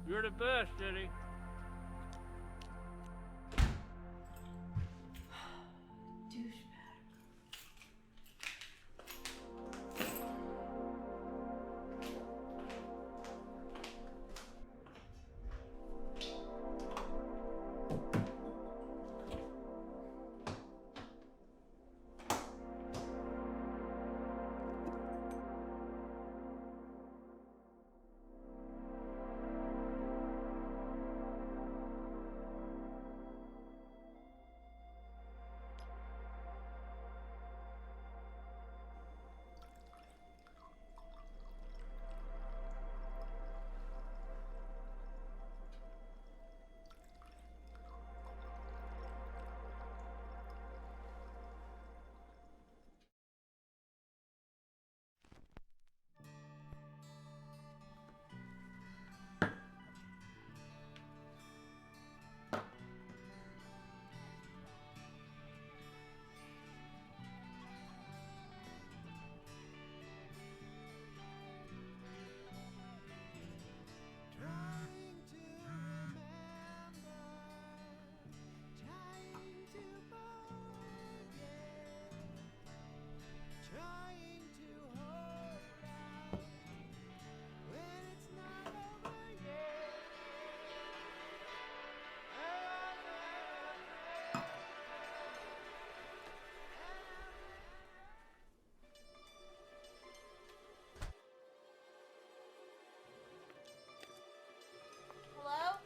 You're the best, Jenny. Douchebag. Hello?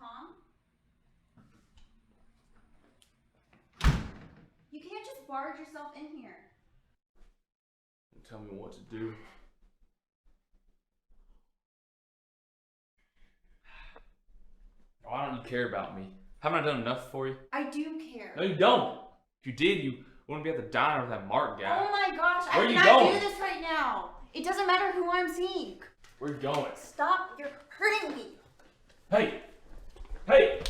Tom? You can't just barge yourself in here. Tell me what to do. Why don't you care about me? Haven't I done enough for you? I do care. No, you don't. If you did, you wouldn't be at the diner with that Mark guy. Oh my gosh, Where I you cannot going? do this right now. It doesn't matter who I'm seeing. Where you going? Stop, you're hurting me. Hey! Hey!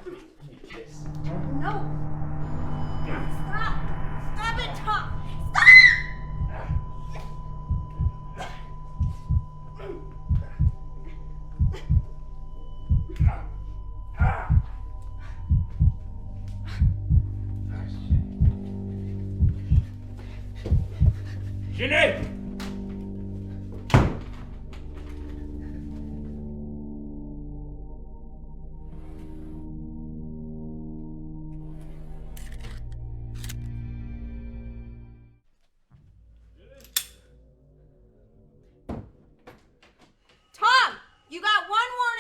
Give me a kiss. No. Stop. Stop it, Tom. Stop! Jenny! Tom, you got one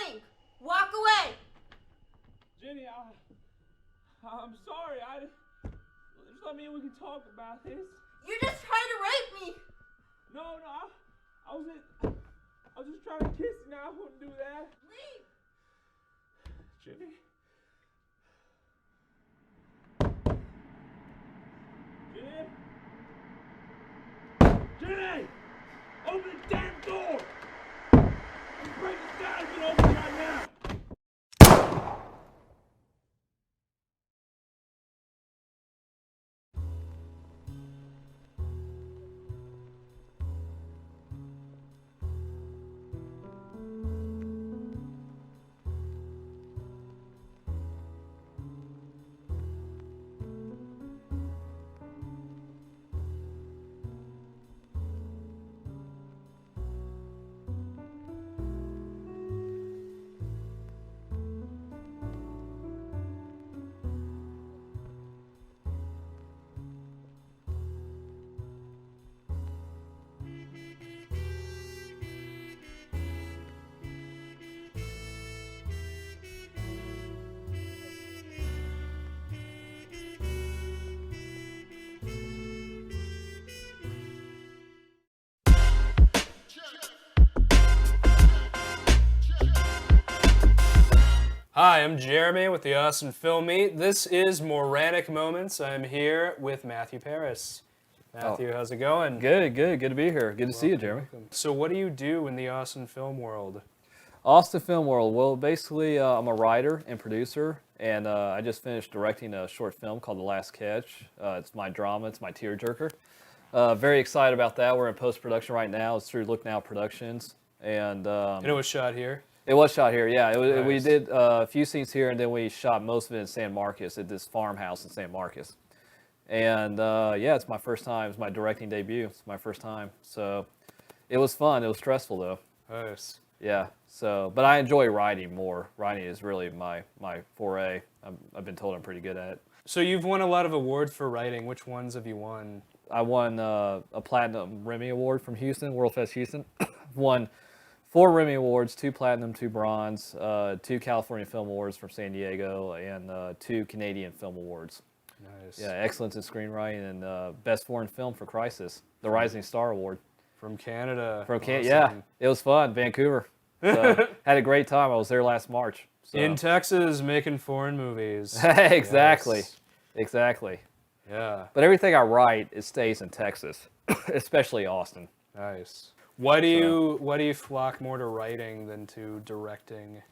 warning. Walk away. Jenny, I'm sorry. Just let me in. We can talk about this. You just tried to rape me. No, I was just trying to kiss you. Now I wouldn't do that. Leave. Jenny. Open the damn door! I'm breaking down if you don't open it right now! Hi, I'm Jeremy with the Austin Film Meet. This is Moranic Moments. I'm here with Matthew Paris. Matthew, how's it going? Good to be here. Good to see you, Jeremy. So what do you do in the Austin film world? Austin Film World. Well, basically, I'm a writer and producer, and I just finished directing a short film called The Last Catch. It's my drama. It's my tearjerker. Very excited about that. We're in post-production right now. It's through Look Now Productions. And And it was shot here? It was shot here, yeah. Nice. We did a few scenes here, and then we shot most of it in San Marcos at this farmhouse in San Marcos. And yeah, it's my first time. It's my directing debut. It's my first time. So it was fun. It was stressful, though. Nice. Yeah. So, but I enjoy writing more. Writing is really my foray. I've been told I'm pretty good at it. So you've won a lot of awards for writing. Which ones have you won? I won a Platinum Remy Award from Houston, World Fest Houston. Won 4 Remy Awards, 2 Platinum, 2 Bronze, 2 California Film Awards from San Diego, and 2 Canadian Film Awards. Nice. Yeah, Excellence in Screenwriting and Best Foreign Film for Crisis, the Rising Star Award. From Canada. From Awesome. Yeah, it was fun, Vancouver. So, had a great time. I was there last March. So. In Texas, making foreign movies. Exactly, Yes. exactly. Yeah. But everything I write, it stays in Texas, especially Austin. Nice. Why do you flock more to writing than to directing?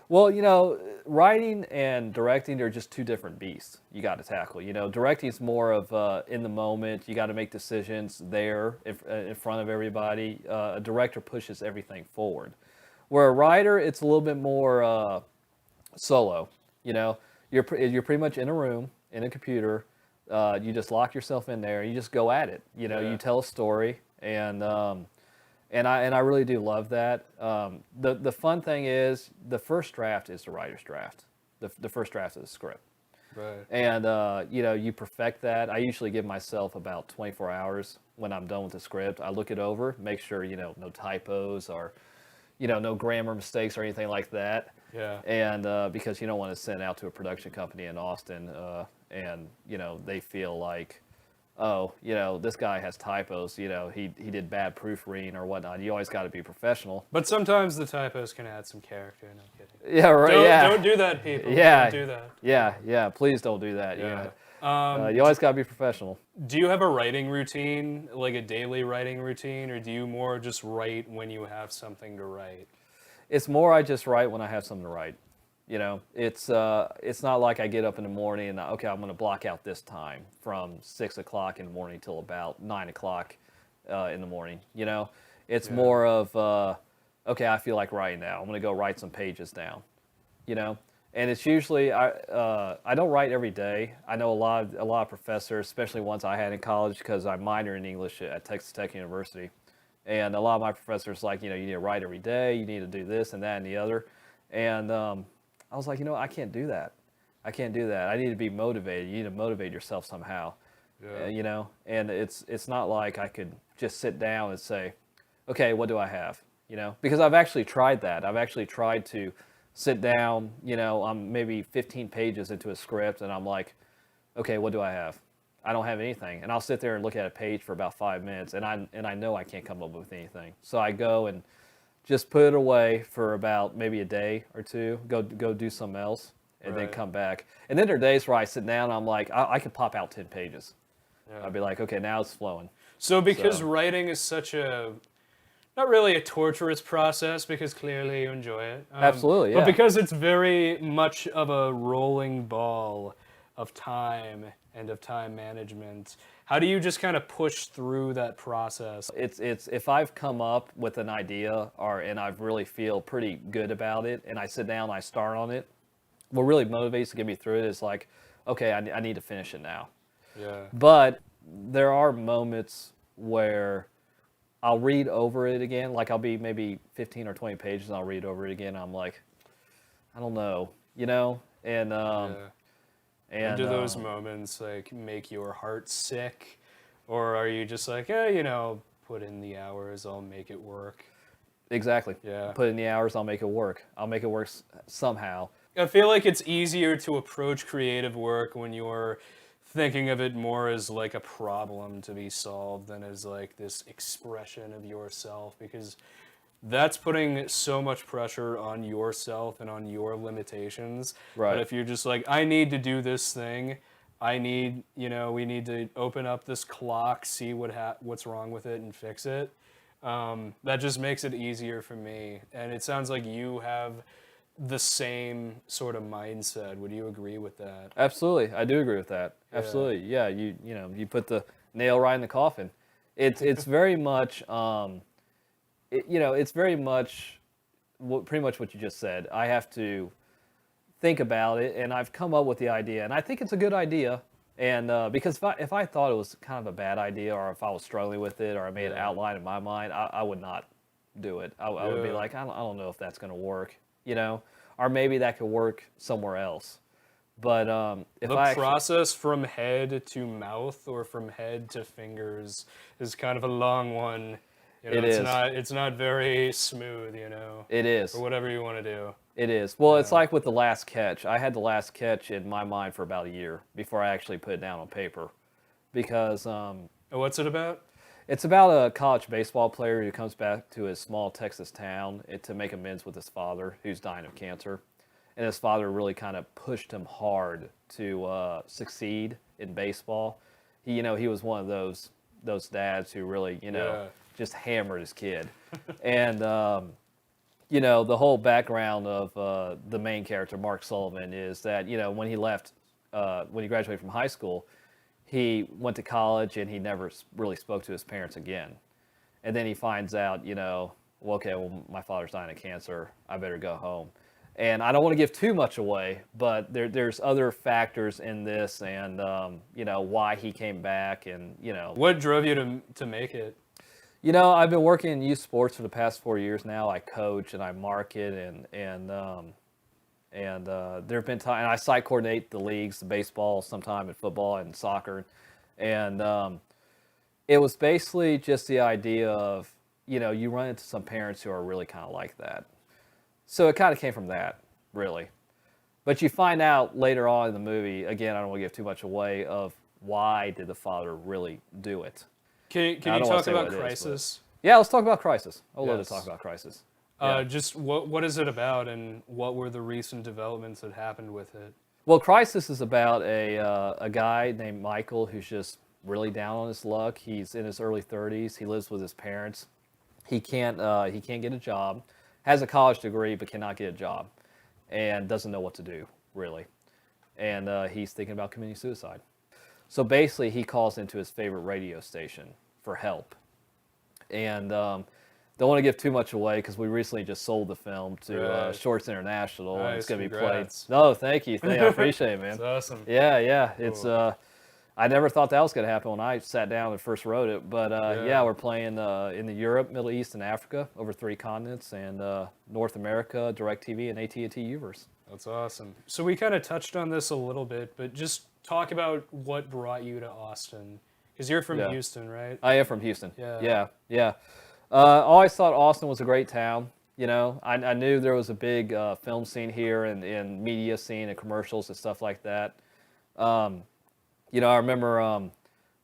Well, you know, writing and directing are just two different beasts you got to tackle. You know, directing is more of in the moment. You got to make decisions there in front of everybody. A director pushes everything forward. Where a writer, it's a little bit more solo. You know, you're pretty much in a room, in a computer. You just lock yourself in there. You just go at it. You know, Yeah. you tell a story, and I really do love that. The fun thing is the first draft is the writer's draft. The first draft of the script. Right. And you know, you perfect that. I usually give myself about 24 hours when I'm done with the script. I look it over, make sure, you know, no typos or, you know, no grammar mistakes or anything like that. Yeah. And because you don't want to send it out to a production company in Austin and, you know, they feel like, oh, you know, this guy has typos, you know, he did bad proofreading or whatnot. You always got to be professional. But sometimes the typos can add some character. No kidding. Yeah, right. Don't do that, people. Yeah. Don't do that. Yeah. Please don't do that. Yeah. You always got to be professional. Do you have a writing routine, like a daily writing routine, or do you more just write when you have something to write? It's more I just write when I have something to write. You know, it's not like I get up in the morning and okay, I'm going to block out this time from 6 o'clock in the morning till about 9 o'clock in the morning. You know, it's more of okay, I feel like writing now. I'm going to go write some pages down. You know, and it's usually I don't write every day. I know a lot of professors, especially ones I had in college, because I minored in English at Texas Tech University, and a lot of my professors like, you know, you need to write every day. You need to do this and that and the other, and I was like, you know, I can't do that. I can't do that. I need to be motivated. You need to motivate yourself somehow. Yeah. You know, and it's not like I could just sit down and say, okay, what do I have? You know, because I've actually tried that. I've actually tried to sit down, you know, I'm maybe 15 pages into a script and I'm like, okay, what do I have? I don't have anything. And I'll sit there and look at a page for about 5 minutes and I know I can't come up with anything. So I go and just put it away for about maybe a day or two, go do something else, and then come back. And then there are days where I sit down and I'm like, I could pop out 10 pages. Yeah. I'd be like, okay, now it's flowing. So because writing is such a not really a torturous process because clearly you enjoy it. Absolutely, yeah. But because it's very much of a rolling ball of time and of time management, how do you just kind of push through that process? It's if I've come up with an idea and I really feel pretty good about it, and I sit down and I start on it, what really motivates to get me through it is like, okay, I need to finish it now. Yeah. But there are moments where I'll read over it again. Like I'll be maybe 15 or 20 pages and I'll read over it again. I'm like, I don't know, and And do those moments like make your heart sick, or are you just like, put in the hours, I'll make it work? Exactly. Yeah. Put in the hours, I'll make it work. I'll make it work somehow. I feel like it's easier to approach creative work when you're thinking of it more as like a problem to be solved than as like this expression of yourself, because that's putting so much pressure on yourself and on your limitations. Right. But if you're just like, I need to do this thing, we need to open up this clock, see what's wrong with it and fix it. That just makes it easier for me. And it sounds like you have the same sort of mindset. Would you agree with that? Absolutely, I do agree with that. Yeah. Absolutely, yeah. You put the nail right in the coffin. It's very much it's very much pretty much what you just said. I have to think about it, and I've come up with the idea, and I think it's a good idea. And because if I thought it was kind of a bad idea, or if I was struggling with it, or I made an outline in my mind, I would not do it. I would be like, I don't know if that's going to work, or maybe that could work somewhere else. But if the process from head to mouth or from head to fingers is kind of a long one. It's not very smooth, It is. Or whatever you want to do. It is. Well, it's like with The Last Catch. I had The Last Catch in my mind for about a year before I actually put it down on paper. Because What's it about? it's about a college baseball player who comes back to his small Texas town to make amends with his father, who's dying of cancer. And his father really kind of pushed him hard to succeed in baseball. He was one of those dads who really, just hammered his kid. And, the whole background of the main character, Mark Sullivan, is that, when he graduated from high school, he went to college and he never really spoke to his parents again. And then he finds out, my father's dying of cancer. I better go home. And I don't want to give too much away, but there's other factors in this, and why he came back, and What drove you to make it? I've been working in youth sports for the past 4 years now. I coach and I market, and there have been times, and I site coordinate the leagues, the baseball, sometime in football and soccer, and it was basically just the idea of you run into some parents who are really kind of like that. So it kind of came from that, really. But you find out later on in the movie, again, I don't want to give too much away, of why did the father really do it. Can you talk about Crisis? Yeah, let's talk about Crisis. I would love Yes. to talk about Crisis. Just what is it about, and what were the recent developments that happened with it? Well, Crisis is about a guy named Michael who's just really down on his luck. He's in his early 30s. He lives with his parents. He can't get a job. Has a college degree but cannot get a job, and doesn't know what to do, really. And he's thinking about committing suicide. So basically, he calls into his favorite radio station for help. And don't want to give too much away because we recently just sold the film to Shorts International. Nice, and it's going to be played. congrats. No, thank you. I appreciate it, man. It's awesome. Yeah. Cool. It's I never thought that was going to happen when I sat down and first wrote it. But we're playing in the Europe, Middle East, and Africa, over 3 continents, and North America, DirecTV, and AT&T Uverse. That's awesome. So we kind of touched on this a little bit, but just talk about what brought you to Austin, because you're from Houston, right? I am from Houston. Yeah. Always thought Austin was a great town. I knew there was a big film scene here, and media scene and commercials and stuff like that. I remember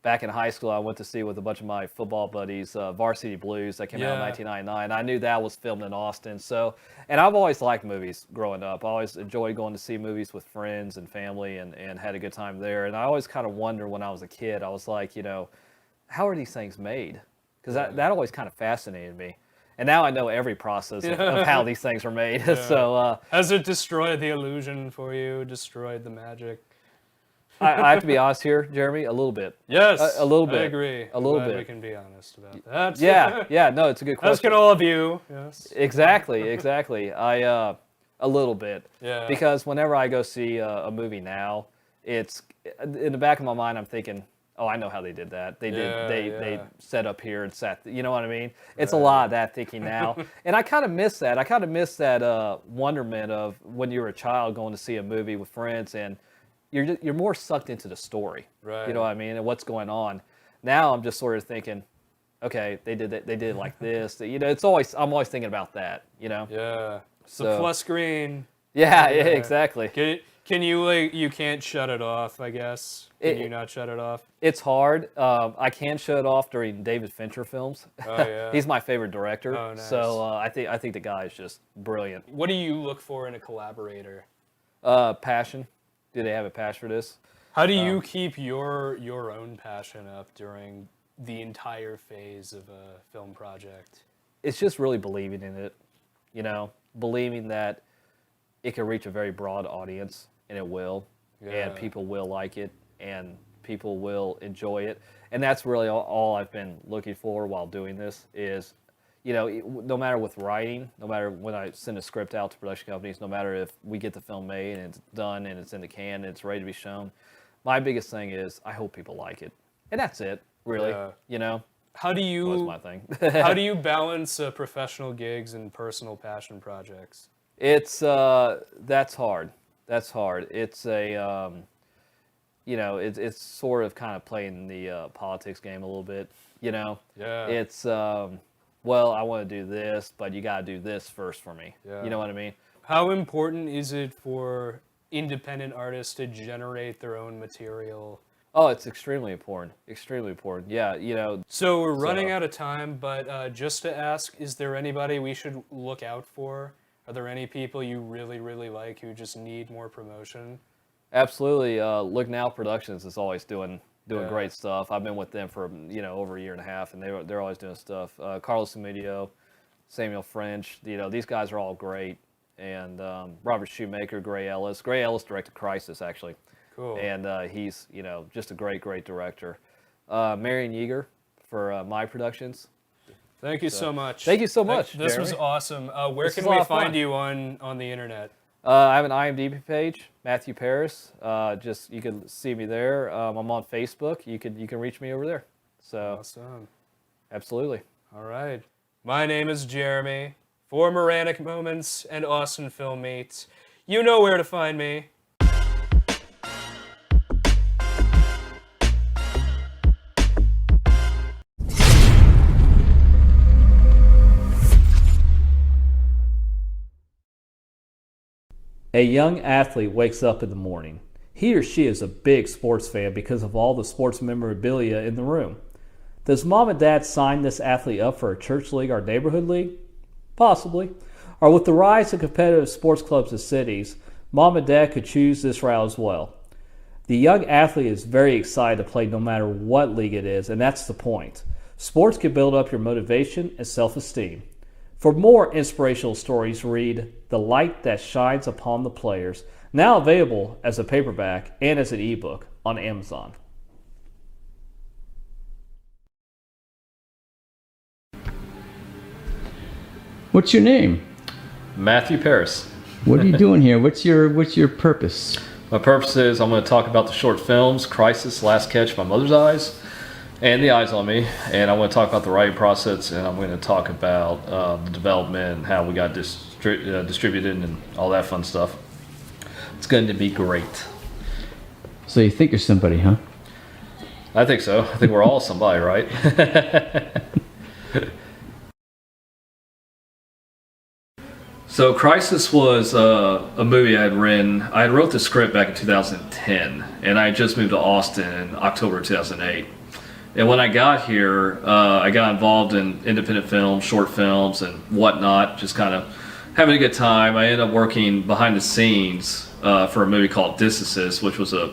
back in high school, I went to see with a bunch of my football buddies Varsity Blues that came out in 1999. I knew that was filmed in Austin. So, and I've always liked movies growing up. I always enjoyed going to see movies with friends and family, and had a good time there. And I always kind of wondered when I was a kid, I was like, how are these things made? Because that always kind of fascinated me. And now I know every process of how these things are made. So has it destroyed the illusion for you? Destroyed the magic? I have to be honest here, Jeremy, a little bit. Yes, a little bit. I agree. A little Glad bit. We can be honest about that. Yeah. No, it's a good question. As can all of you. Yes. Exactly. A little bit. Yeah. Because whenever I go see a movie now, it's in the back of my mind. I'm thinking, oh, I know how they did that. They set up here and sat. You know what I mean? It's a lot of that thinking now, and I kind of miss that. I kind of miss that wonderment of when you were a child going to see a movie with friends, and you're more sucked into the story. Right. You know what I mean? And what's going on. Now I'm just sort of thinking, okay, they did it like this. You know, I'm always thinking about that. You know? Yeah. So, the plus screen. Yeah, exactly. Can you you can't shut it off, I guess? Can you not shut it off? It's hard. I can shut it off during David Fincher films. Oh yeah. He's my favorite director. Oh, nice. So I think the guy is just brilliant. What do you look for in a collaborator? Passion. Do they have a passion for this? How do you keep your own passion up during the entire phase of a film project? It's just really believing in it. You know, believing that it can reach a very broad audience, and it will, and people will like it, and people will enjoy it. And that's really all I've been looking for while doing this is, you know, no matter with writing, no matter when I send a script out to production companies, no matter if we get the film made and it's done and it's in the can and it's ready to be shown, my biggest thing is I hope people like it. And that's it, really, you know. How do you, was my thing. How do you balance professional gigs and personal passion projects? It's that's hard. That's hard. It's a you know, it's sort of kind of playing the politics game a little bit. You know, it's well, I want to do this, but you got to do this first for me. You know what I mean? How important is it for independent artists to generate their own material? Oh, it's extremely important. Extremely important. Yeah, you know. So we're running out of time, but just to ask, is there anybody we should look out for? Are there any people you really, really like who just need more promotion? Absolutely. Look Now Productions is always doing great stuff. I've been with them for over a year and a half, and they're always doing stuff. Carlos Emilio, Samuel French, these guys are all great. And Robert Shoemaker, Gray Ellis. Gray Ellis directed Crisis, actually. Cool. And he's just a great director. Marion Yeager for My Productions. Thank you so much. Thank you so much. This Jeremy. was awesome. Where can we find you on the internet? I have an IMDb page, Matthew Paris. Just you can see me there. I'm on Facebook. You can reach me over there. So awesome. Absolutely. All right. My name is Jeremy. For Moranic Moments and Austin Film Meets, you know where to find me. A young athlete wakes up in the morning. He or she is a big sports fan because of all the sports memorabilia in the room. Does mom and dad sign this athlete up for a church league or neighborhood league? Possibly. Or with the rise of competitive sports clubs in cities, mom and dad could choose this route as well. The young athlete is very excited to play no matter what league it is, and that's the point. Sports can build up your motivation and self-esteem. For more inspirational stories, read The Light That Shines Upon the Players, now available as a paperback and as an ebook on Amazon. What's your name? Matthew Paris. What are you doing here? What's your purpose? My purpose is I'm going to talk about the short films, Crisis, Last Catch, My Mother's Eyes, and The Eyes on Me. And I'm going to talk about the writing process, and I'm going to talk about the development and how we got distributed and all that fun stuff. It's going to be great. So you think you're somebody, huh? I think so. I think we're all somebody, right? So Crisis was a movie I had written. I wrote the script back in 2010, and I had just moved to Austin in October 2008. And when I got here, I got involved in independent films, short films, and whatnot, just kind of having a good time. I ended up working behind the scenes for a movie called Distances, which was a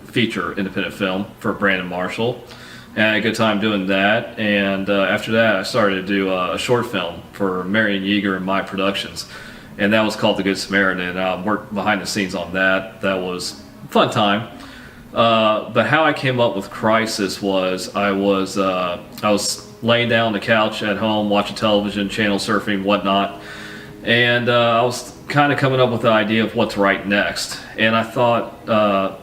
feature independent film for Brandon Marshall. And I had a good time doing that. And after that, I started to do a short film for Marion Yeager and My Productions. And that was called The Good Samaritan. And I worked behind the scenes on that. That was a fun time. But how I came up with Crisis was I was laying down on the couch at home, watching television, channel surfing, whatnot. And I was kind of coming up with the idea of what to write next. And I thought,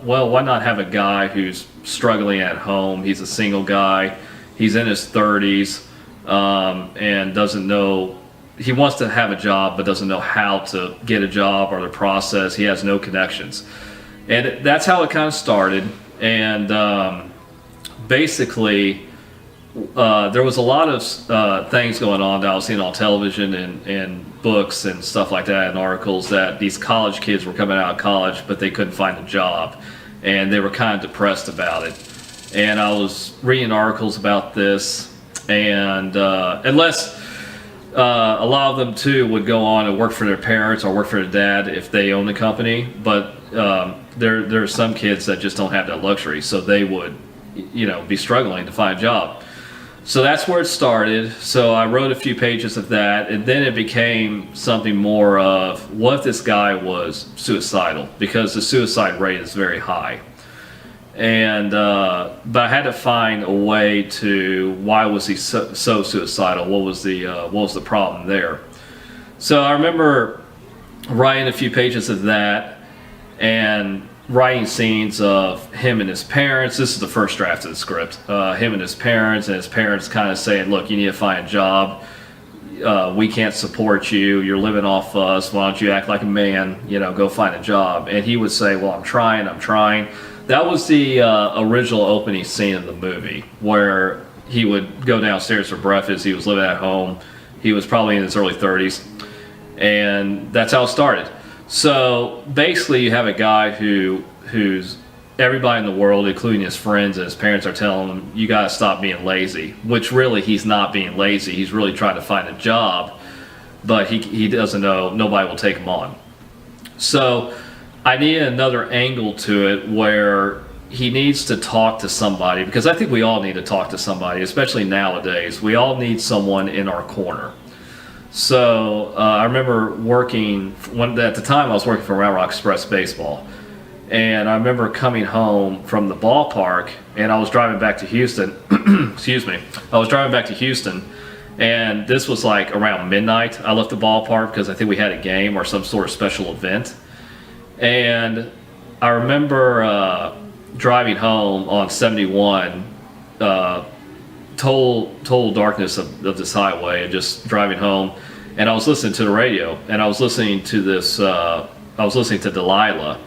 well, why not have a guy who's struggling at home? He's a single guy. He's in his 30s and doesn't know, he wants to have a job but doesn't know how to get a job or the process. He has no connections. And that's how it kind of started. And basically, there was a lot of things going on that I was seeing on television and books and stuff like that and articles that these college kids were coming out of college but they couldn't find a job and they were kind of depressed about it. And I was reading articles about this, and unless a lot of them too would go on and work for their parents or work for their dad if they own the company, but there are some kids that just don't have that luxury, so they would be struggling to find a job. So that's where it started. So I wrote a few pages of that, and then it became something more of, what if this guy was suicidal? Because the suicide rate is very high. And but I had to find a way to, why was he so suicidal? What was the problem there? So I remember writing a few pages of that and writing scenes of him and his parents. This is the first draft of the script. Him and his parents kind of saying, look, you need to find a job. We can't support you. You're living off us. Why don't you act like a man? Go find a job. And he would say, well, I'm trying. That was the original opening scene of the movie, where he would go downstairs for breakfast. He was living at home. He was probably in his early 30s. And that's how it started. So basically, you have a guy who's everybody in the world, including his friends and his parents, are telling him, you got to stop being lazy, which really he's not being lazy. He's really trying to find a job, but he doesn't know, nobody will take him on. So I needed another angle to it where he needs to talk to somebody, because I think we all need to talk to somebody, especially nowadays. We all need someone in our corner. So I remember working, at the time I was working for Round Rock Express Baseball, and I remember coming home from the ballpark, and I was driving back to Houston, I was driving back to Houston, and this was like around midnight. I left the ballpark because I think we had a game or some sort of special event, and I remember driving home on 71, total darkness of this highway, and just driving home, and I was listening to the radio, and I was listening to Delilah.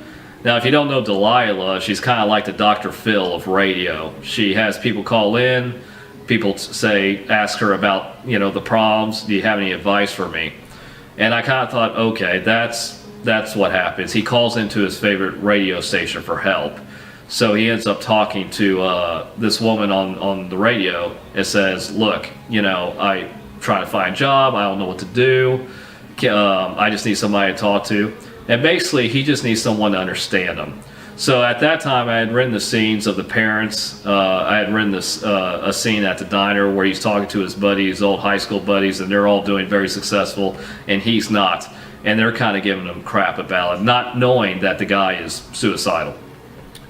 Now, if you don't know Delilah, she's kind of like the Dr. Phil of radio. She has people call in, people ask her about the problems. Do you have any advice for me? And I kind of thought, okay, that's what happens. He calls into his favorite radio station for help. So he ends up talking to this woman on the radio and says, look, I'm trying to find a job. I don't know what to do. I just need somebody to talk to. And basically, he just needs someone to understand him. So at that time, I had written the scenes of the parents. I had written a scene at the diner where he's talking to his buddies, his old high school buddies, and they're all doing very successful, and he's not. And they're kind of giving him crap about it, not knowing that the guy is suicidal.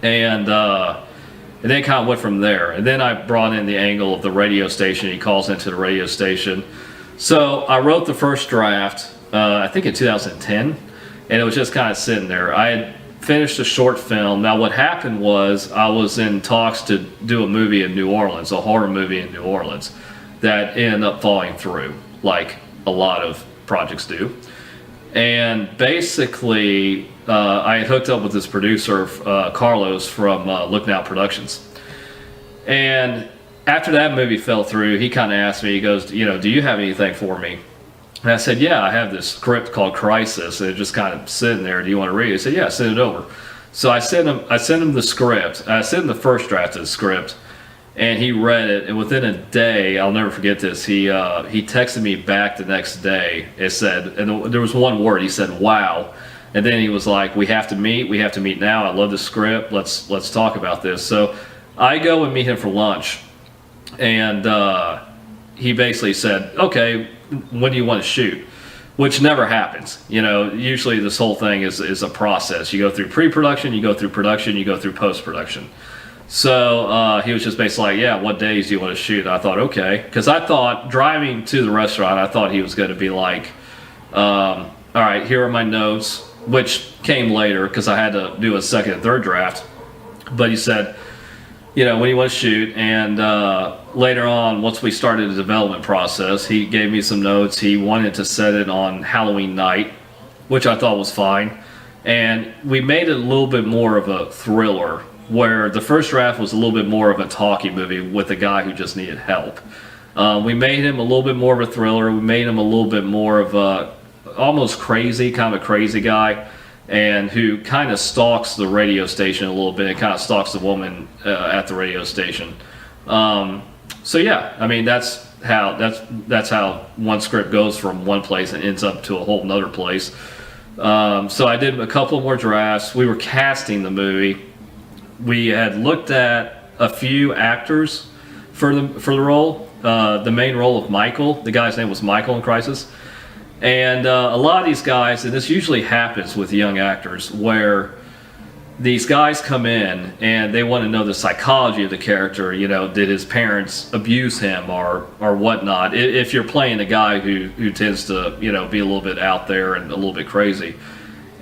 And then kind of went from there. And then I brought in the angle of the radio station. He calls into the radio station. So I wrote the first draft, I think in 2010, and it was just kind of sitting there. I had finished a short film. Now what happened was I was in talks to do a movie in New Orleans, a horror movie in New Orleans, that ended up falling through, like a lot of projects do. And basically, I had hooked up with this producer, Carlos from Looking Out Productions. And after that movie fell through, he kind of asked me, he goes, do you have anything for me? And I said, yeah, I have this script called Crisis, and it's just kind of sitting there. Do you want to read it? He said, yeah, send it over. So I sent him the script. I sent him the first draft of the script, and he read it. And within a day, I'll never forget this. He texted me back the next day. It said, and there was one word. He said, "Wow." And then he was like, "We have to meet. We have to meet now. I love the script. Let's talk about this." So I go and meet him for lunch, and he basically said, okay, when do you want to shoot? Which never happens. You know, usually this whole thing is a process. You go through pre-production, you go through production, you go through post-production. So he was just basically like, yeah, what days do you want to shoot? I thought, okay. Because I thought, driving to the restaurant, I thought he was going to be like, all right, here are my notes, which came later because I had to do a second and third draft. But he said, you know, when you want to shoot, and later on, once we started the development process, he gave me some notes. He wanted to set it on Halloween night, which I thought was fine. And we made it a little bit more of a thriller, where the first draft was a little bit more of a talkie movie with a guy who just needed help. We made him a little bit more of a thriller. We made him a little bit more of a almost crazy, kind of a crazy guy, and who kind of stalks the radio station a little bit, and kind of stalks the woman at the radio station. So yeah, I mean that's how one script goes from one place and ends up to a whole nother place. So I did a couple more drafts. We were casting the movie. We had looked at a few actors for the role. The main role of Michael, the guy's name was Michael in Crisis. And a lot of these guys, and this usually happens with young actors, where these guys come in and they want to know the psychology of the character. You know, did his parents abuse him or whatnot? If you're playing a guy who tends to, you know, be a little bit out there and a little bit crazy.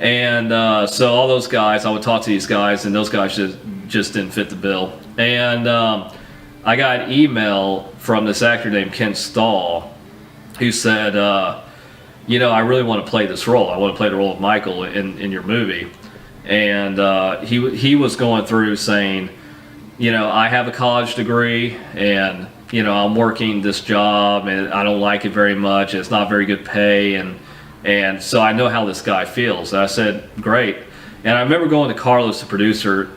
And so all those guys, I would talk to these guys, and those guys just didn't fit the bill. And I got an email from this actor named Ken Stahl, who said, you know, I really want to play this role. I want to play the role of Michael in your movie. And he was going through saying, you know, I have a college degree, and, you know, I'm working this job, and I don't like it very much. It's not very good pay, and so I know how this guy feels. And I said, great. And I remember going to Carlos, the producer,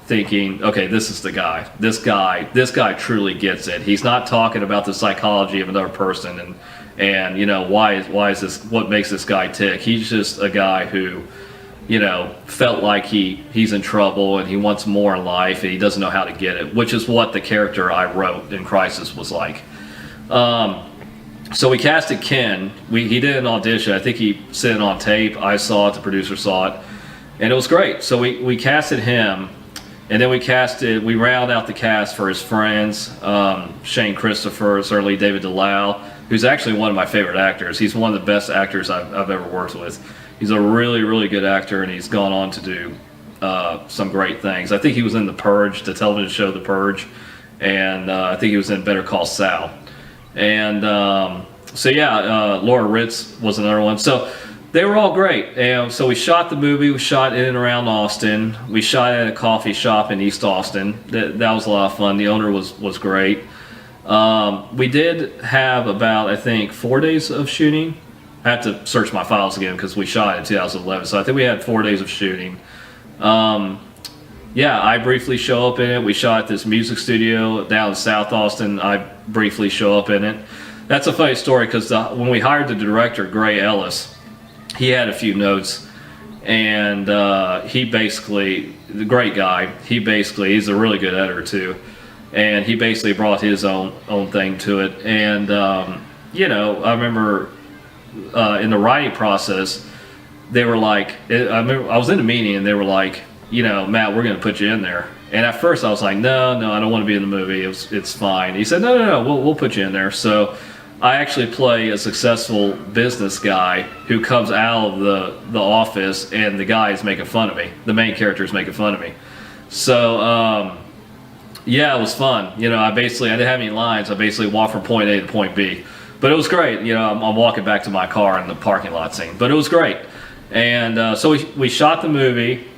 thinking, okay, this is the guy. This guy truly gets it. He's not talking about the psychology of another person and you know, why is this, what makes this guy tick. He's just a guy who, you know, felt like he's in trouble and he wants more in life and he doesn't know how to get it, which is what the character I wrote in Crisis was like. So we casted Ken. He did an audition. I think he sent it on tape. I saw it. The producer saw it, and it was great. So we casted him, and then we rounded out the cast for his friends, Shane Christopher, certainly David DeLisle, who's actually one of my favorite actors. He's one of the best actors I've ever worked with. He's a really, really good actor, and he's gone on to do some great things. I think he was in The Purge, the television show The Purge, and I think he was in Better Call Saul. And so yeah, Laura Ritz was another one. So they were all great. And so we shot the movie. We shot in and around Austin. We shot at a coffee shop in East Austin. That was a lot of fun. The owner was great. We did have about, I think, 4 days of shooting. I have to search my files again because we shot in 2011. So I think we had 4 days of shooting. Yeah, I briefly show up in it. We shot at this music studio down in South Austin. I briefly show up in it. That's a funny story because when we hired the director, Gray Ellis, he had a few notes, and he basically, the great guy, he's a really good editor too, and he basically brought his own thing to it. And you know, I remember in the writing process, they were like, I was in a meeting and they were like, you know, Matt, we're going to put you in there. And at first I was like, no, I don't want to be in the movie. It's fine. He said, no, we'll put you in there. So I actually play a successful business guy who comes out of the office, and the guy is making fun of me. The main character is making fun of me. So, yeah, it was fun. You know, I didn't have any lines. I basically walked from point A to point B. But it was great. You know, I'm walking back to my car in the parking lot scene. But it was great. And so we shot the movie.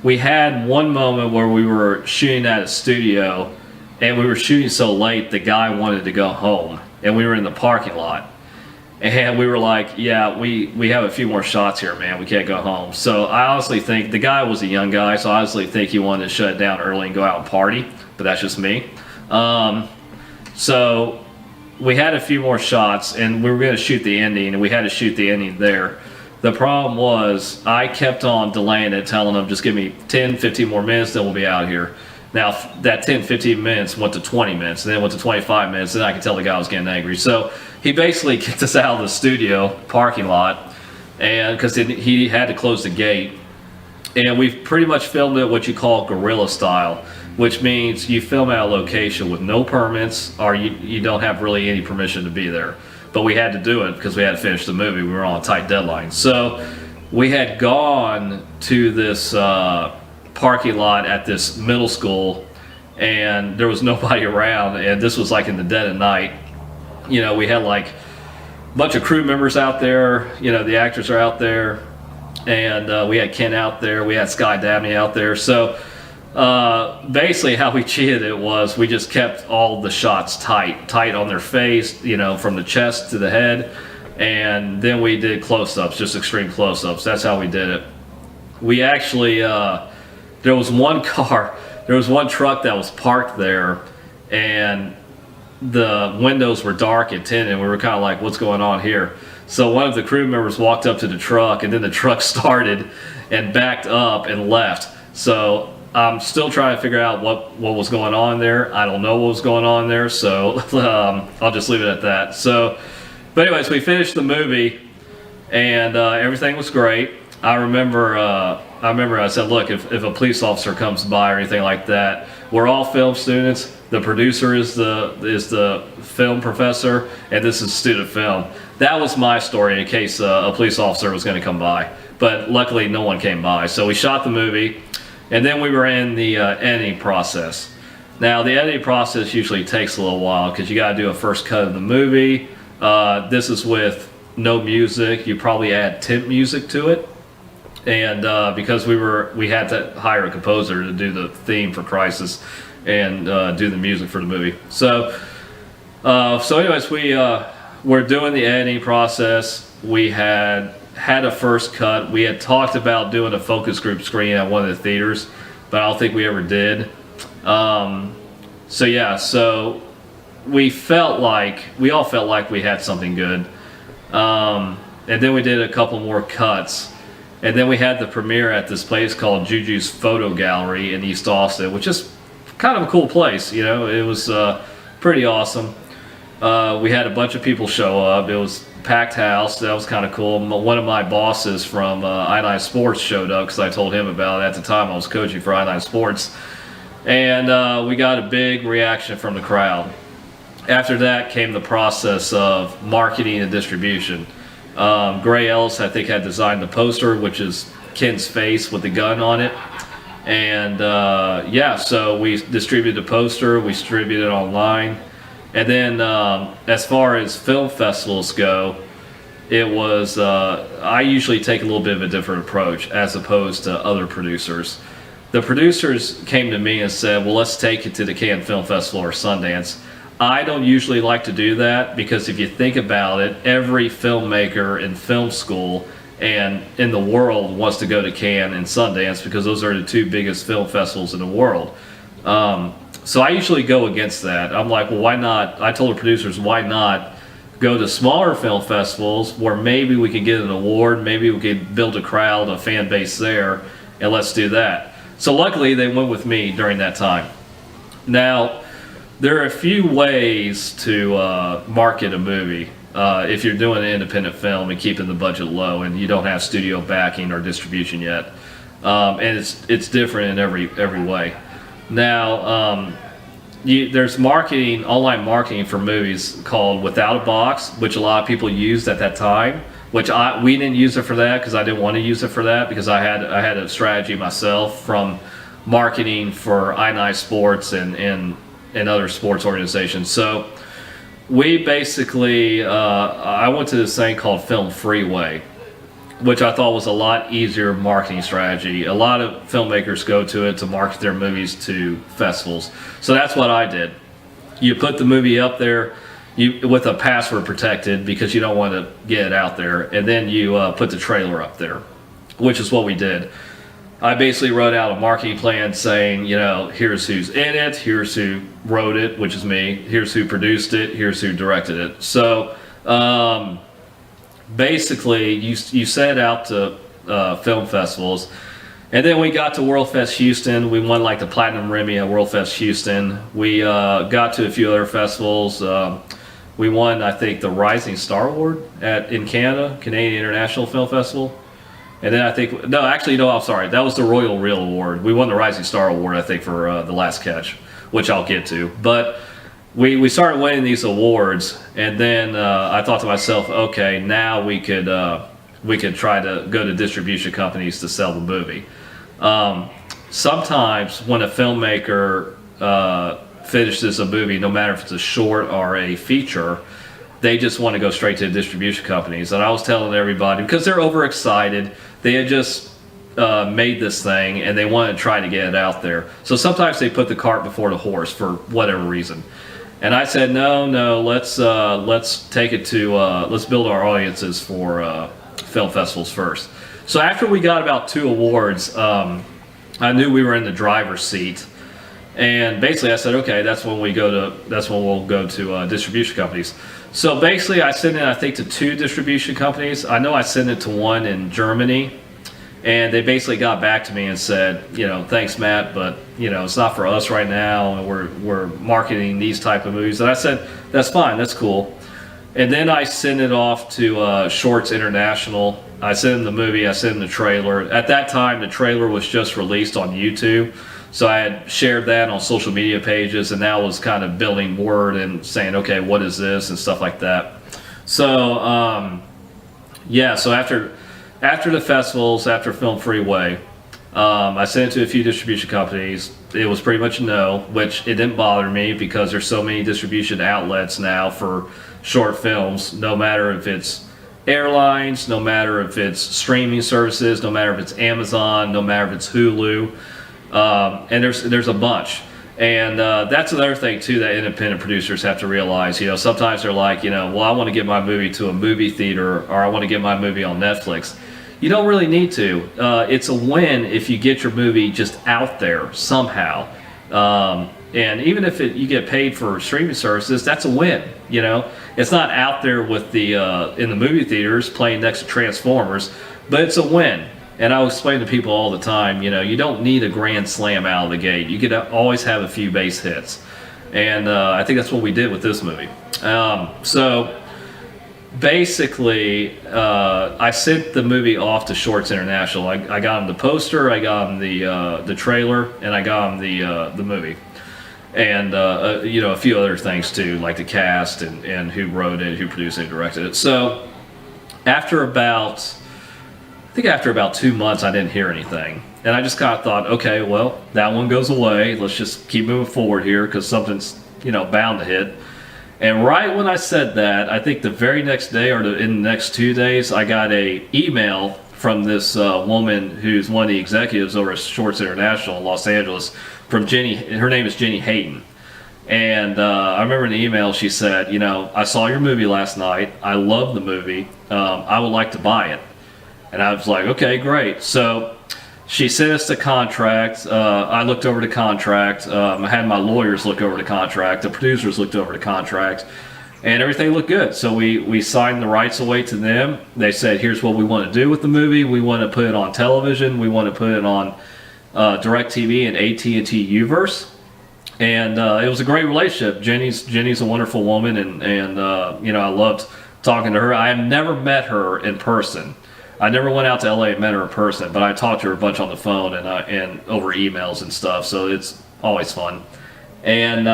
We had one moment where we were shooting at a studio, and we were shooting so late the guy wanted to go home, and we were in the parking lot, and we were like, yeah, we have a few more shots here, man, we can't go home. So I honestly think the guy was a young guy, so I honestly think he wanted to shut it down early and go out and party, but that's just me. So we had a few more shots, and we were going to shoot the ending, and we had to shoot the ending there. The problem was I kept on delaying it, telling them just give me 10, 15 more minutes, then we'll be out here. Now, that 10, 15 minutes went to 20 minutes, and then went to 25 minutes, and I could tell the guy was getting angry. So he basically kicked us out of the studio parking lot, and because he had to close the gate. And we've pretty much filmed it what you call guerrilla style, which means you film at a location with no permits, or you don't have really any permission to be there. But we had to do it because we had to finish the movie. We were on a tight deadline. So we had gone to this parking lot at this middle school, and there was nobody around, and this was like in the dead of night. You know, we had like a bunch of crew members out there, you know, the actors are out there, and we had Ken out there, we had Sky Dabney out there. So basically how we cheated it was we just kept all the shots tight on their face, you know, from the chest to the head, and then we did close-ups, just extreme close-ups. That's how we did it. We actually there was one truck that was parked there, and the windows were dark and tinted, and we were kind of like, what's going on here? So one of the crew members walked up to the truck, and then the truck started and backed up and left. So I'm still trying to figure out what was going on there. I don't know what was going on there, so I'll just leave it at that. So, but anyways, we finished the movie, and everything was great. I remember I said, look, if a police officer comes by or anything like that, we're all film students. The producer is the film professor, and this is student film. That was my story in case a police officer was going to come by. But luckily, no one came by. So we shot the movie, and then we were in the editing process. Now, the editing process usually takes a little while because you got to do a first cut of the movie. This is with no music. You probably add temp music to it. And because we had to hire a composer to do the theme for Crisis and do the music for the movie. So anyways, we're doing the editing process. We had a first cut. We had talked about doing a focus group screen at one of the theaters, but I don't think we ever did. So we all felt like we had something good. And then we did a couple more cuts. And then we had the premiere at this place called Juju's Photo Gallery in East Austin, which is kind of a cool place. You know, it was pretty awesome. We had a bunch of people show up. It was a packed house. That was kind of cool. One of my bosses from I9 Sports showed up because I told him about it. At the time, I was coaching for I9 Sports. And we got a big reaction from the crowd. After that came the process of marketing and distribution. Gray Ellis, I think, had designed the poster, which is Ken's face with the gun on it. And so we distributed the poster, we distributed it online. And then as far as film festivals go, it was, I usually take a little bit of a different approach as opposed to other producers. The producers came to me and said, well, let's take it to the Cannes Film Festival or Sundance. I don't usually like to do that because if you think about it, every filmmaker in film school and in the world wants to go to Cannes and Sundance because those are the two biggest film festivals in the world. So I usually go against that. I'm like, well, why not? I told the producers, why not go to smaller film festivals where maybe we could get an award, maybe we could build a crowd, a fan base there, and let's do that. So luckily they went with me during that time. Now, there are a few ways to market a movie if you're doing an independent film and keeping the budget low and you don't have studio backing or distribution yet. And it's different in every way. Now, there's marketing, online marketing for movies called Without a Box, which a lot of people used at that time. Which we didn't use it for that because I didn't want to use it for that because I had a strategy myself from marketing for I9 Sports and other sports organizations. So we basically, I went to this thing called Film Freeway, which I thought was a lot easier marketing strategy. A lot of filmmakers go to it to market their movies to festivals. So that's what I did. You put the movie up there with a password protected because you don't want to get it out there, and then you put the trailer up there, which is what we did. I basically wrote out a marketing plan saying, you know, here's who's in it, here's who wrote it, which is me, here's who produced it, here's who directed it. So basically, you set out to film festivals. And then we got to World Fest Houston. We won like the Platinum Remy at World Fest Houston. We got to a few other festivals. We won, I think, the Rising Star Award in Canada, Canadian International Film Festival. And then I think, no, actually, no, I'm sorry. That was the Royal Reel Award. We won the Rising Star Award, I think, for The Last Catch, which I'll get to. But we started winning these awards, and then I thought to myself, okay, now we could try to go to distribution companies to sell the movie. Sometimes when a filmmaker finishes a movie, no matter if it's a short or a feature, they just want to go straight to the distribution companies. And I was telling everybody, because they're overexcited, they had just made this thing and they want to try to get it out there. So sometimes they put the cart before the horse for whatever reason. And I said, no, let's take it to, let's build our audiences for film festivals first. So after we got about 2 awards, I knew we were in the driver's seat. And basically I said, okay, that's when we'll go to distribution companies. So basically I sent it, I think, to 2 distribution companies. I know I sent it to one in Germany, and they basically got back to me and said, thanks, Matt, but it's not for us right now, and we're marketing these type of movies. And I said, that's fine, that's cool. And then I sent it off to Shorts International. I sent them the movie, I sent them the trailer. At that time, the trailer was just released on YouTube. So I had shared that on social media pages, and now was kind of building word and saying, okay, what is this, and stuff like that. So, so after the festivals, after Film Freeway, I sent it to a few distribution companies. It was pretty much a no, which it didn't bother me because there's so many distribution outlets now for short films, no matter if it's airlines, no matter if it's streaming services, no matter if it's Amazon, no matter if it's Hulu. And there's a bunch, and that's another thing too that independent producers have to realize. Sometimes they're like, well, I want to get my movie to a movie theater, or I want to get my movie on Netflix. You don't really need to. It's a win if you get your movie just out there somehow, and even if you get paid for streaming services, that's a win. It's not out there with the in the movie theaters playing next to Transformers, but it's a win. And I explain to people all the time, you don't need a grand slam out of the gate. You could always have a few base hits. And I think that's what we did with this movie. So basically, I sent the movie off to Shorts International. I got them the poster, I got them the trailer, and I got them the movie. And, a few other things too, like the cast and who wrote it, who produced it, directed it. So after about 2 months, I didn't hear anything. And I just kind of thought, okay, well, that one goes away. Let's just keep moving forward here because something's, bound to hit. And right when I said that, I think the very next day or in the next 2 days, I got an email from this woman who's one of the executives over at Shorts International in Los Angeles, from Jenny. Her name is Jenny Hayton. And I remember in the email she said, I saw your movie last night. I love the movie. I would like to buy it. And I was like, okay, great. So she sent us the contract. I looked over the contract. I had my lawyers look over the contract. The producers looked over the contract. And everything looked good. So we signed the rights away to them. They said, here's what we want to do with the movie. We want to put it on television. We want to put it on DirecTV and AT&T Uverse. And it was a great relationship. Jenny's a wonderful woman. And I loved talking to her. I have never met her in person. I never went out to LA and met her in person, but I talked to her a bunch on the phone and over emails and stuff, so it's always fun. And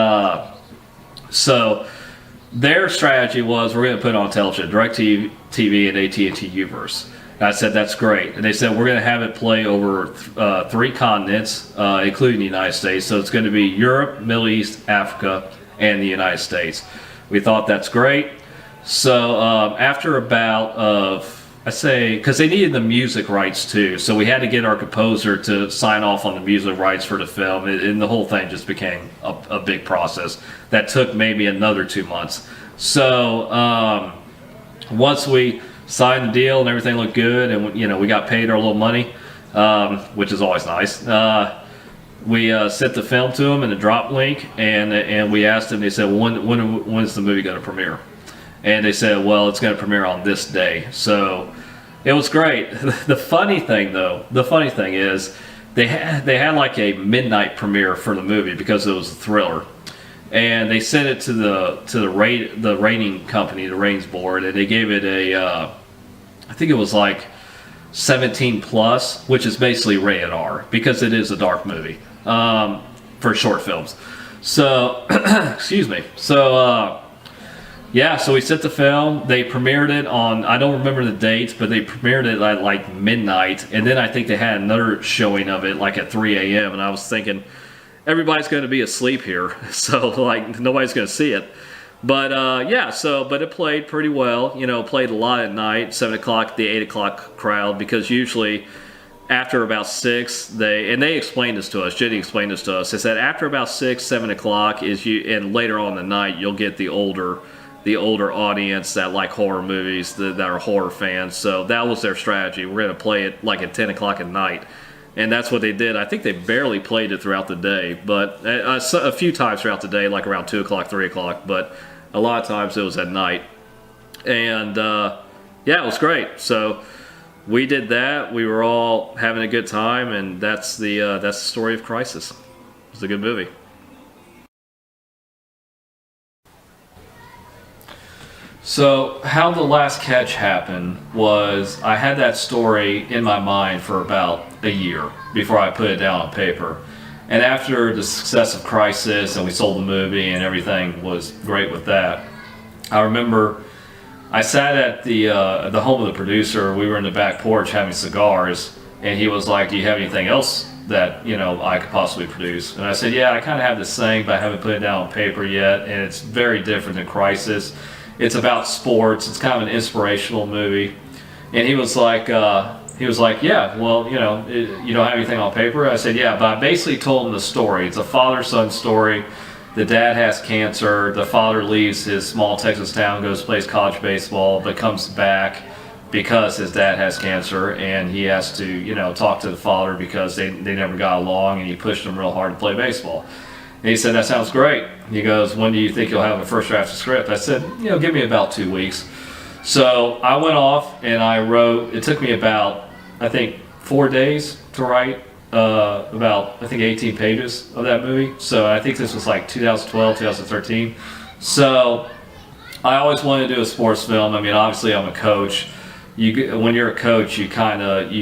so their strategy was, we're going to put it on television, DirecTV and AT&T Uverse. And I said, that's great. And they said, we're going to have it play over 3 continents, including the United States. So it's going to be Europe, Middle East, Africa, and the United States. We thought that's great. So after about because they needed the music rights too, so we had to get our composer to sign off on the music rights for the film, and the whole thing just became a big process that took maybe another 2 months. So once we signed the deal and everything looked good, and we got paid our little money, which is always nice. We sent the film to them in a drop link, and we asked them. They said, when is the movie going to premiere? And they said, well, it's going to premiere on this day. So It was great. The funny thing is, they had like a midnight premiere for the movie because it was a thriller, and they sent it to the rating company, the ratings board, and they gave it a I think it was like 17 plus, which is basically rated R because it is a dark movie for short films. So excuse me. So yeah, so we sent the film. They premiered it on, I don't remember the dates, but they premiered it at like midnight. And then I think they had another showing of it like at 3 a.m. And I was thinking, everybody's going to be asleep here. So like nobody's going to see it. But yeah, but it played pretty well. You know, played a lot at night, 7 o'clock, the 8 o'clock crowd, because usually after about 6, they explained this to us, Jenny explained this to us, is that after about 6, 7 o'clock and later on in the night, you'll get the older audience that like horror movies, that are horror fans. So that was their strategy. We're going to play it like at 10 o'clock at night. And that's what they did. I think they barely played it throughout the day, but a few times throughout the day, like around 2 o'clock, 3 o'clock, but a lot of times it was at night. And yeah, it was great. So we did that. We were all having a good time, and that's the story of Crisis. It was a good movie. So how The Last Catch happened was I had that story in my mind for about a year before I put it down on paper. And after the success of Crisis and we sold the movie and everything was great with that, I remember I sat at the home of the producer. We were in the back porch having cigars, and he was like, "Do you have anything else that I could possibly produce?" And I said, "Yeah, I kind of have this thing, but I haven't put it down on paper yet, and it's very different than Crisis. It's about sports. It's kind of an inspirational movie." And he was like, "Yeah, well, you don't have anything on paper?" I said, "Yeah," but I basically told him the story. It's a father-son story. The dad has cancer. The father leaves his small Texas town, goes plays college baseball, but comes back because his dad has cancer, and he has to, talk to the father because they never got along, and he pushed him real hard to play baseball. And he said, "That sounds great." He goes, "When do you think you'll have a first draft of script?" I said, "Give me about 2 weeks." So I went off and I wrote. It took me about, I think, 4 days to write about, I think, 18 pages of that movie. So I think this was like 2012, 2013. So I always wanted to do a sports film. I mean, obviously I'm a coach. When you're a coach, you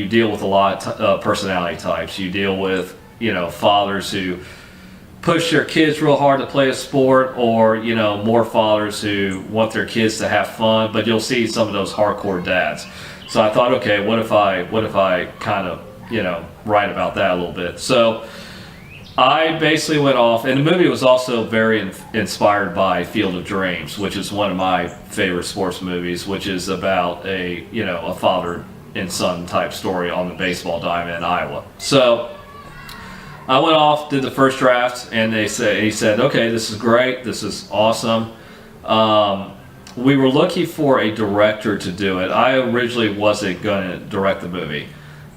deal with a lot of personality types. You deal with, fathers who push their kids real hard to play a sport, or more fathers who want their kids to have fun, but you'll see some of those hardcore dads. So I thought, okay, what if I kind of write about that a little bit. So I basically went off, and the movie was also very inspired by Field of Dreams, which is one of my favorite sports movies, which is about a father and son type story on the baseball diamond in Iowa. So I went off, did the first draft, and he said, "Okay, this is great, this is awesome." We were looking for a director to do it. I originally wasn't going to direct the movie.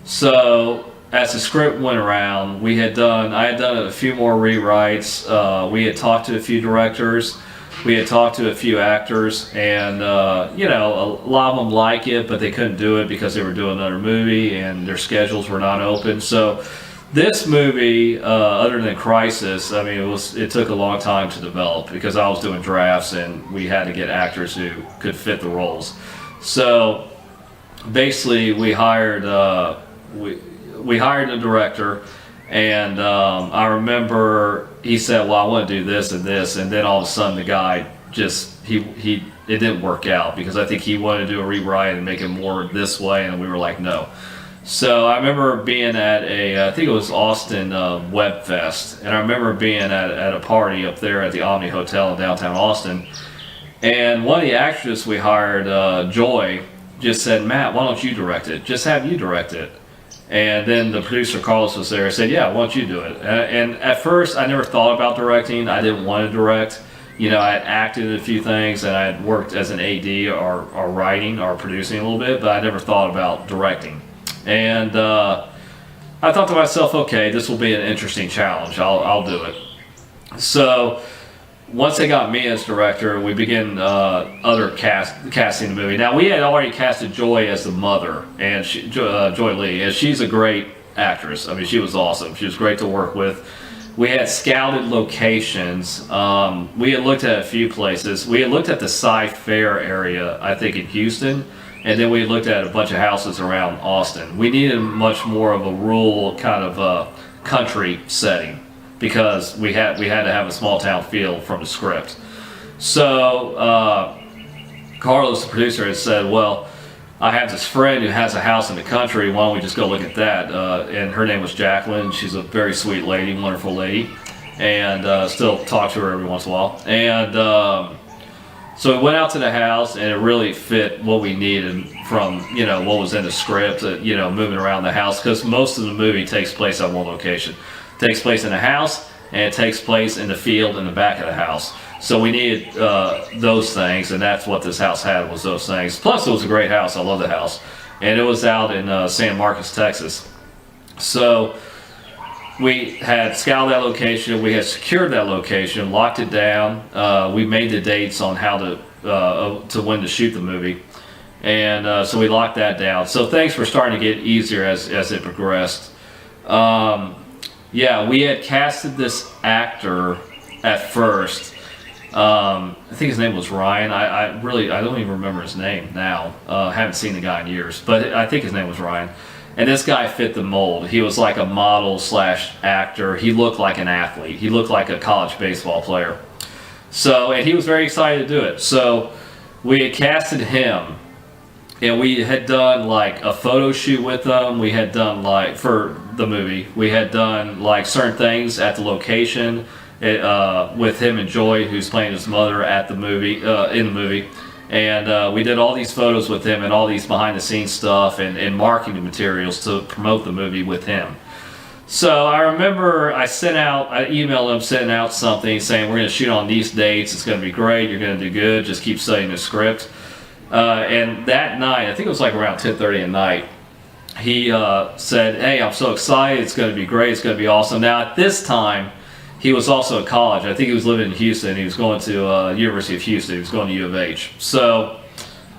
So as the script went around, I had done a few more rewrites. We had talked to a few directors. We had talked to a few actors, and a lot of them like it, but they couldn't do it because they were doing another movie and their schedules were not open. So this movie, other than Crisis, I mean, it took a long time to develop because I was doing drafts and we had to get actors who could fit the roles. So basically, we hired a director, and I remember he said, "Well, I want to do this and this," and then all of a sudden the guy it didn't work out because I think he wanted to do a rewrite and make it more this way, and we were like, no. So I remember being at I think it was Austin Web Fest, and I remember being at a party up there at the Omni Hotel in downtown Austin, and one of the actresses we hired, Joy, just said, "Matt, why don't you direct it? Just have you direct it." And then the producer, Carlos, was there and said, "Yeah, why don't you do it?" And at first, I never thought about directing. I didn't want to direct. I had acted in a few things, and I had worked as an AD or writing or producing a little bit, but I never thought about directing. And I thought to myself, okay, this will be an interesting challenge. I'll do it. So once they got me as director, we began casting the movie. Now we had already casted Joy as the mother, and Joy Lee, and she's a great actress. I mean, she was awesome. She was great to work with. We had scouted locations. We had looked at a few places. We had looked at the Cy-Fair area, I think, in Houston, and then we had looked at a bunch of houses around Austin. We needed much more of a rural kind of country setting because we had to have a small town feel from the script. So Carlos, the producer, had said, well, I have this friend who has a house in the country. Why don't we just go look at that? And her name was Jacqueline. She's a very sweet lady, wonderful lady, and still talk to her every once in a while. And so we went out to the house, and it really fit what we needed from what was in the script. Moving around the house because most of the movie takes place at one location. It takes place in a house, and it takes place in the field in the back of the house. So we needed those things, and that's what this house had, was those things. Plus, it was a great house. I love the house. And it was out in San Marcos, Texas. So we had scouted that location. We had secured that location, locked it down. We made the dates on how to when to shoot the movie. And so we locked that down. So things were starting to get easier as it progressed. Yeah, we had casted this actor at first. I think his name was Ryan. I don't even remember his name now. Haven't seen the guy in years, but I think his name was Ryan. And this guy fit the mold. He was like a model / actor. He looked like an athlete. He looked like a college baseball player. So, and he was very excited to do it. So we had casted him, and we had done like a photo shoot with him. We had done like, for the movie, we had done like certain things at the location. With him and Joy, who's playing his mother at the movie, in the movie, and we did all these photos with him and all these behind-the-scenes stuff and marketing materials to promote the movie with him. So I remember I emailed him, sending out something saying we're going to shoot on these dates. It's going to be great. You're going to do good. Just keep studying the script. And that night, I think it was like around 10:30 at night, he said, "Hey, I'm so excited. It's going to be great. It's going to be awesome." Now at this time, he was also at college. I think he was living in Houston. He was going to University of Houston. He was going to U of H. So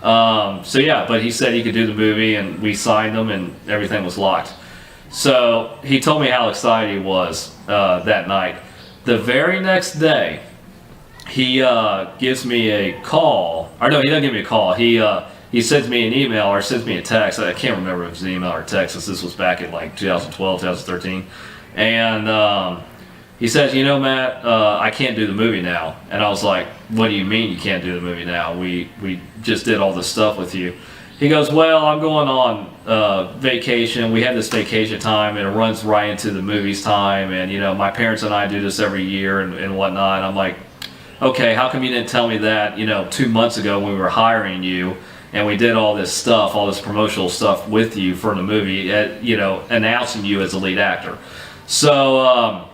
yeah, but he said he could do the movie, and we signed him, and everything was locked. So he told me how excited he was that night. The very next day, he gives me a call. Or no, he doesn't give me a call. He sends me an email or sends me a text. I can't remember if it was an email or text. This was back in like 2012, 2013. And he says, Matt, I can't do the movie now. And I was like, what do you mean you can't do the movie now? We just did all this stuff with you. He goes, well, I'm going on vacation. We have this vacation time, and it runs right into the movie's time. And, my parents and I do this every year and whatnot. And I'm like, okay, how come you didn't tell me that, 2 months ago when we were hiring you and we did all this stuff, all this promotional stuff with you for the movie, announcing you as a lead actor. So,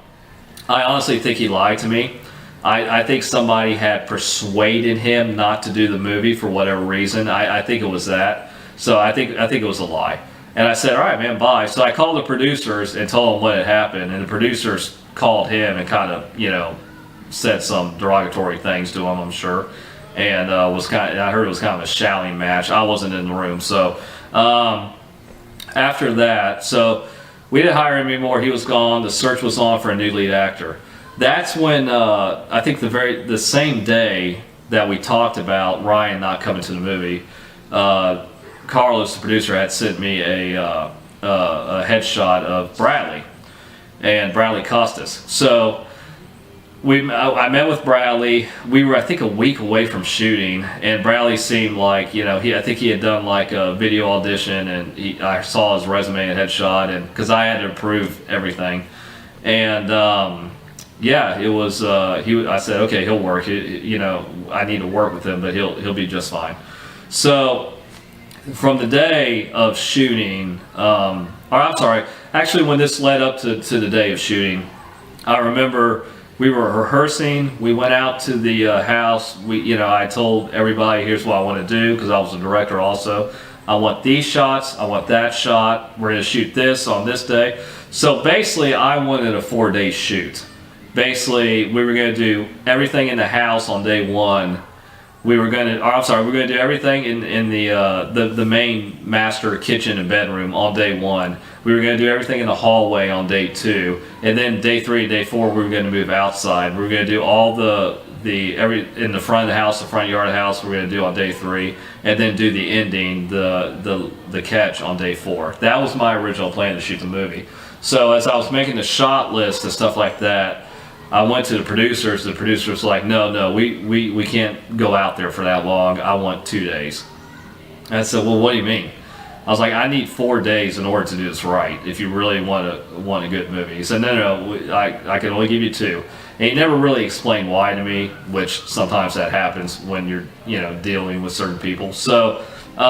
I honestly think he lied to me. I think somebody had persuaded him not to do the movie for whatever reason. I think it was that. So I think it was a lie. And I said, all right, man, bye. So I called the producers and told them what had happened. And the producers called him and kind of, said some derogatory things to him, I'm sure. And I heard it was kind of a shouting match. I wasn't in the room. So after that, we didn't hire him anymore. He was gone. The search was on for a new lead actor. That's when I think the same day that we talked about Ryan not coming to the movie, Carlos, the producer, had sent me a headshot of Bradley and Bradley Costas. So I met with Bradley. We were, I think, a week away from shooting, and Bradley seemed like, I think he had done like a video audition, and I saw his resume and headshot, and because I had to approve everything, and yeah, it was. I said, okay, he'll work. I need to work with him, but he'll be just fine. So from the day of shooting, actually, when this led up to the day of shooting, I remember. We were rehearsing. We went out to the house. I told everybody, here's what I want to do, because I was a director also. I want these shots. I want that shot. We're going to shoot this on this day. So basically, I wanted a 4-day shoot. basically we were going to do everything in the house on day one. We were going to, we're going to do everything in the main master kitchen and bedroom on day one. We were going to do everything in the hallway on day two, and then day three, day four, we were going to move outside. We were going to do all every in the front of the house, the front yard of the house. We're going to do on day three, and then do the ending, the catch on day four. That was my original plan to shoot the movie. So as I was making the shot list and stuff like that, I went to the producers. The producers were like, no, we can't go out there for that long. I want 2 days. And I said, well, what do you mean? I was like, I need 4 days in order to do this right. If you really want a good movie. He said, no, I can only give you 2. And he never really explained why to me, which sometimes that happens when you're dealing with certain people. So so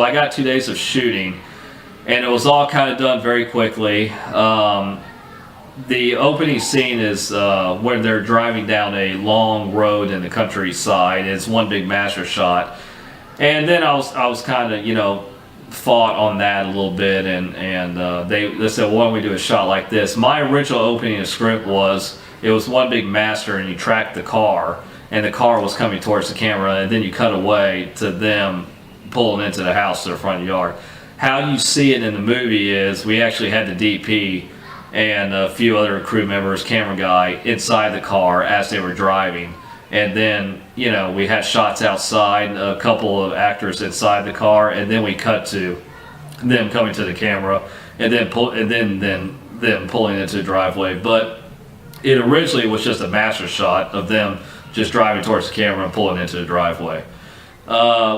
I got 2 days of shooting, and it was all kind of done very quickly. The opening scene is when they're driving down a long road in the countryside. It's one big master shot, and then I was kind of fought on that a little bit, and they said, well, why don't we do a shot like this? My original opening script was it was one big master, and you tracked the car, and the car was coming towards the camera, and then you cut away to them pulling into the house to the front yard. How you see it in the movie is we actually had the DP and a few other crew members, camera guy, inside the car as they were driving. And then, we had shots outside, a couple of actors inside the car, and then we cut to them coming to the camera, and then them pulling into the driveway. But it originally was just a master shot of them just driving towards the camera and pulling into the driveway,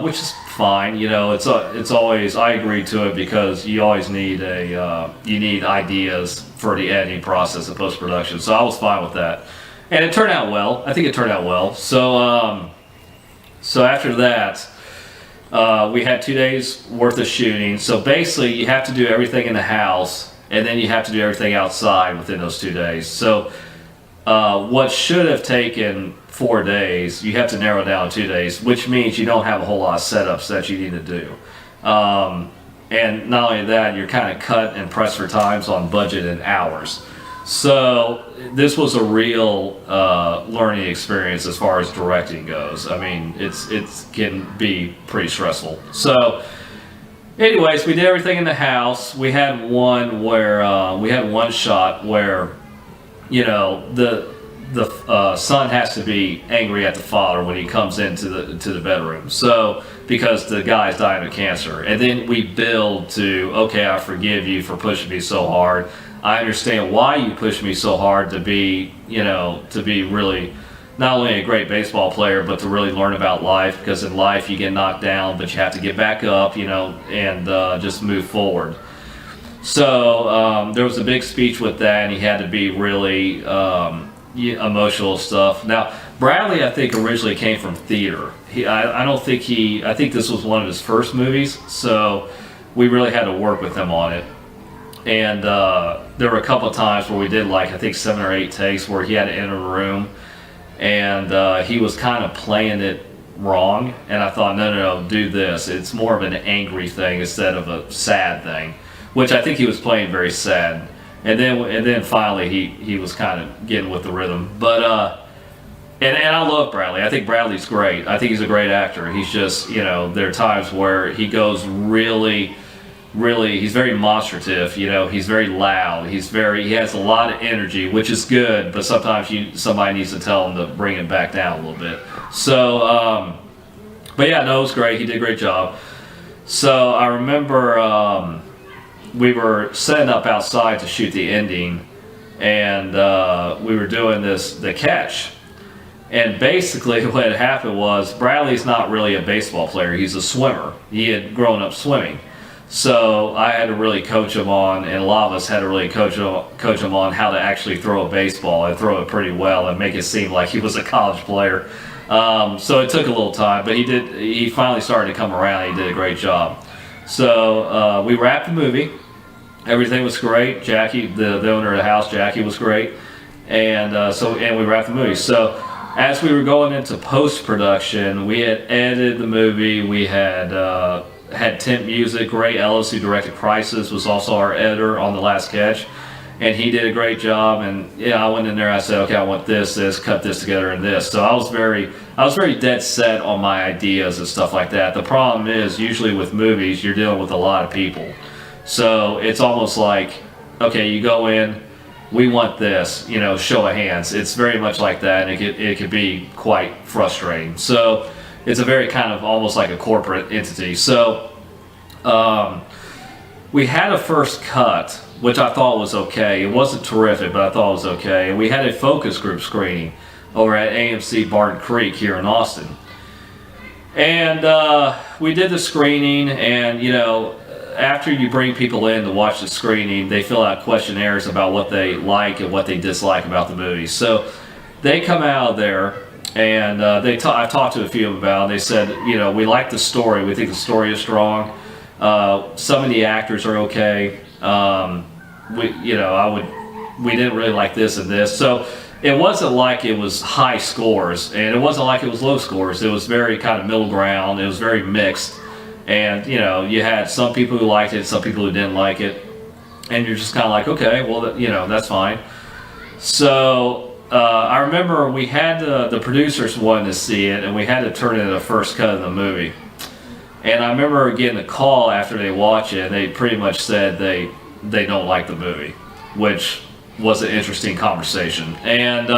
which is fine. It's always, I agree to it because you always need you need ideas for the editing process and post-production. So I was fine with that, and it turned out well. I think it turned out well. So so after that, we had 2 days worth of shooting. So basically, you have to do everything in the house, and then you have to do everything outside within those 2 days. So what should have taken 4 days, you have to narrow down 2 days, which means you don't have a whole lot of setups that you need to do. And not only that, you're kind of cut and pressed for times on budget and hours. So this was a real learning experience as far as directing goes. I mean, it can be pretty stressful. So anyways, we did everything in the house. We had one shot where, the son has to be angry at the father when he comes into the bedroom. So because the guy's dying of cancer, and then we build to, okay, I forgive you for pushing me so hard. I understand why you pushed me so hard to be really not only a great baseball player, but to really learn about life, because in life you get knocked down, but you have to get back up, and just move forward. So there was a big speech with that, and he had to be really emotional stuff. Now, Bradley, I think, originally came from theater. I think this was one of his first movies, so we really had to work with him on it. And there were a couple of times where we did I think 7 or 8 takes where he had to enter the room, and he was kind of playing it wrong. And I thought, no, do this. It's more of an angry thing instead of a sad thing, which I think he was playing very sad. And then finally he was kind of getting with the rhythm. But and I love Bradley. I think Bradley's great. I think he's a great actor. He's just, there are times where he goes really, he's very demonstrative. He's very loud. He has a lot of energy, which is good. But sometimes somebody needs to tell him to bring it back down a little bit. So, but yeah, no, it was great. He did a great job. So I remember we were setting up outside to shoot the ending, and we were doing the catch. And basically what had happened was Bradley's not really a baseball player. He's a swimmer. He had grown up swimming. So I had to really coach him on, and a lot of us had to really coach him on how to actually throw a baseball and throw it pretty well and make it seem like he was a college player. So it took a little time, but he finally started to come around. He did a great job. So we wrapped the movie. Everything was great. Jackie, the owner of the house, Jackie, was great. And we wrapped the movie. So as we were going into post-production, we had edited the movie. We had temp music. Ray Ellis, who directed Crisis, was also our editor on The Last Catch. and he did a great job. And I went in there. I said, okay, I want this, cut this together, and this. So I was very dead set on my ideas and stuff like that. The problem is usually with movies, you're dealing with a lot of people, so it's almost like, okay, you go in, we want this, show of hands. It's very much like that, and it could be quite frustrating. So it's a very kind of almost like a corporate entity. So we had a first cut, which I thought was okay. It wasn't terrific, but I thought it was okay. And we had a focus group screening over at AMC Barton Creek here in Austin. And we did the screening, and after you bring people in to watch the screening, they fill out questionnaires about what they like and what they dislike about the movie. So they come out of there, and I talked to a few of them about it, and they said, we like the story. We think the story is strong. Some of the actors are okay. We didn't really like this and this. So it wasn't like it was high scores, and it wasn't like it was low scores. It was very kind of middle ground. It was very mixed. And, you had some people who liked it, some people who didn't like it. And you're just kind of like, okay, well, that's fine. So I remember we had the producers wanted to see it, and we had to turn in a first cut of the movie. And I remember getting a call after they watched it, and they pretty much said they don't like the movie, which was an interesting conversation. And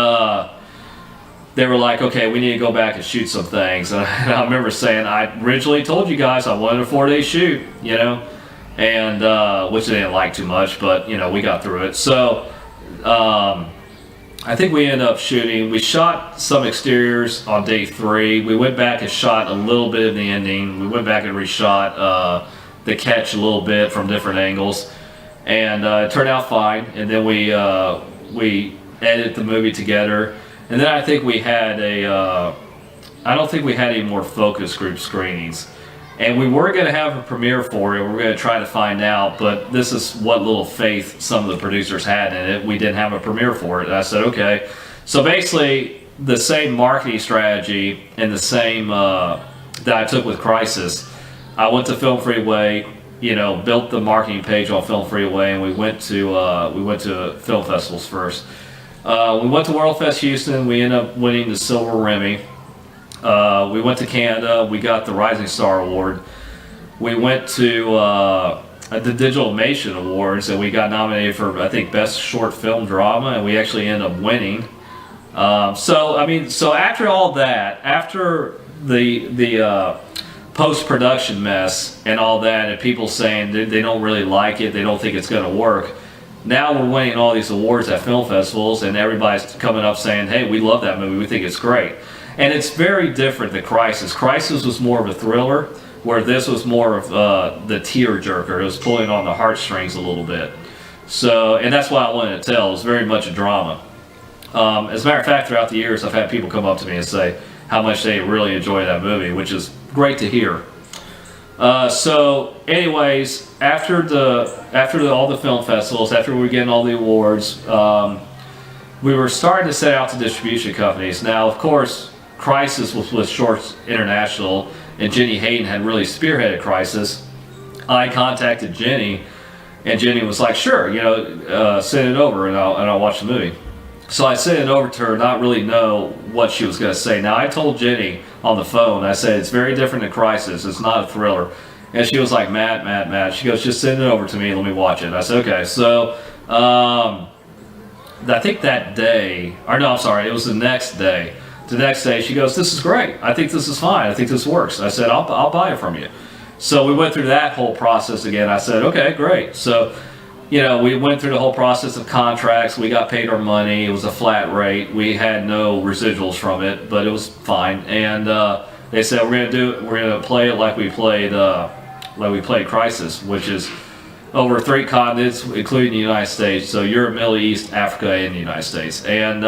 they were like, okay, we need to go back and shoot some things. And I remember saying, I originally told you guys I wanted a 4-day shoot, and which they didn't like too much, but we got through it. So I think we ended up shooting. We shot some exteriors on day 3. We went back and shot a little bit of the ending. We went back and reshot the catch a little bit from different angles, and it turned out fine. And then we edited the movie together. And then I think we had I don't think we had any more focus group screenings. And we were going to have a premiere for it. We were going to try to find out, but this is what little faith some of the producers had in it. We didn't have a premiere for it. And I said, okay. So basically, the same marketing strategy and the same that I took with Crisis, I went to Film Freeway, built the marketing page on Film Freeway, and we went to film festivals first. We went to World Fest Houston. We ended up winning the Silver Remy. We went to Canada. We got the Rising Star Award. We went to the Digitalmation Awards, and we got nominated for, I think, Best Short Film Drama, and we actually ended up winning. So after all that, after the post-production mess and all that, and people saying they don't really like it, they don't think it's going to work, now we're winning all these awards at film festivals, and everybody's coming up saying, hey, we love that movie, we think it's great. And it's very different than Crisis. Crisis was more of a thriller, where this was more of the tear-jerker. It was pulling on the heartstrings a little bit. So, and that's what I wanted to tell. It was very much a drama. As a matter of fact, throughout the years, I've had people come up to me and say how much they really enjoy that movie, which is great to hear. So anyways, after all the film festivals, after we were getting all the awards, we were starting to set out to distribution companies. Now, of course, Crisis was with Shorts International, and Jenny Hayden had really spearheaded Crisis. I contacted Jenny, and Jenny was like, sure, send it over and I'll watch the movie. So I sent it over to her, not really know what she was going to say. Now, I told Jenny on the phone, I said, it's very different than Crisis. It's not a thriller. And she was like, Matt. She goes, just send it over to me. Let me watch it. I said, okay. So I think that day, or no, I'm sorry, it was the next day. The next day, she goes, this is great. I think this is fine. I think this works. I said, I'll buy it from you. So we went through that whole process again. I said, okay, great. So, we went through the whole process of contracts. We got paid our money. It was a flat rate. We had no residuals from it, but it was fine. And they said, we're gonna play it like we played Crisis, which is over 3 continents, including the United States. So Europe, Middle East, Africa, and the United States. And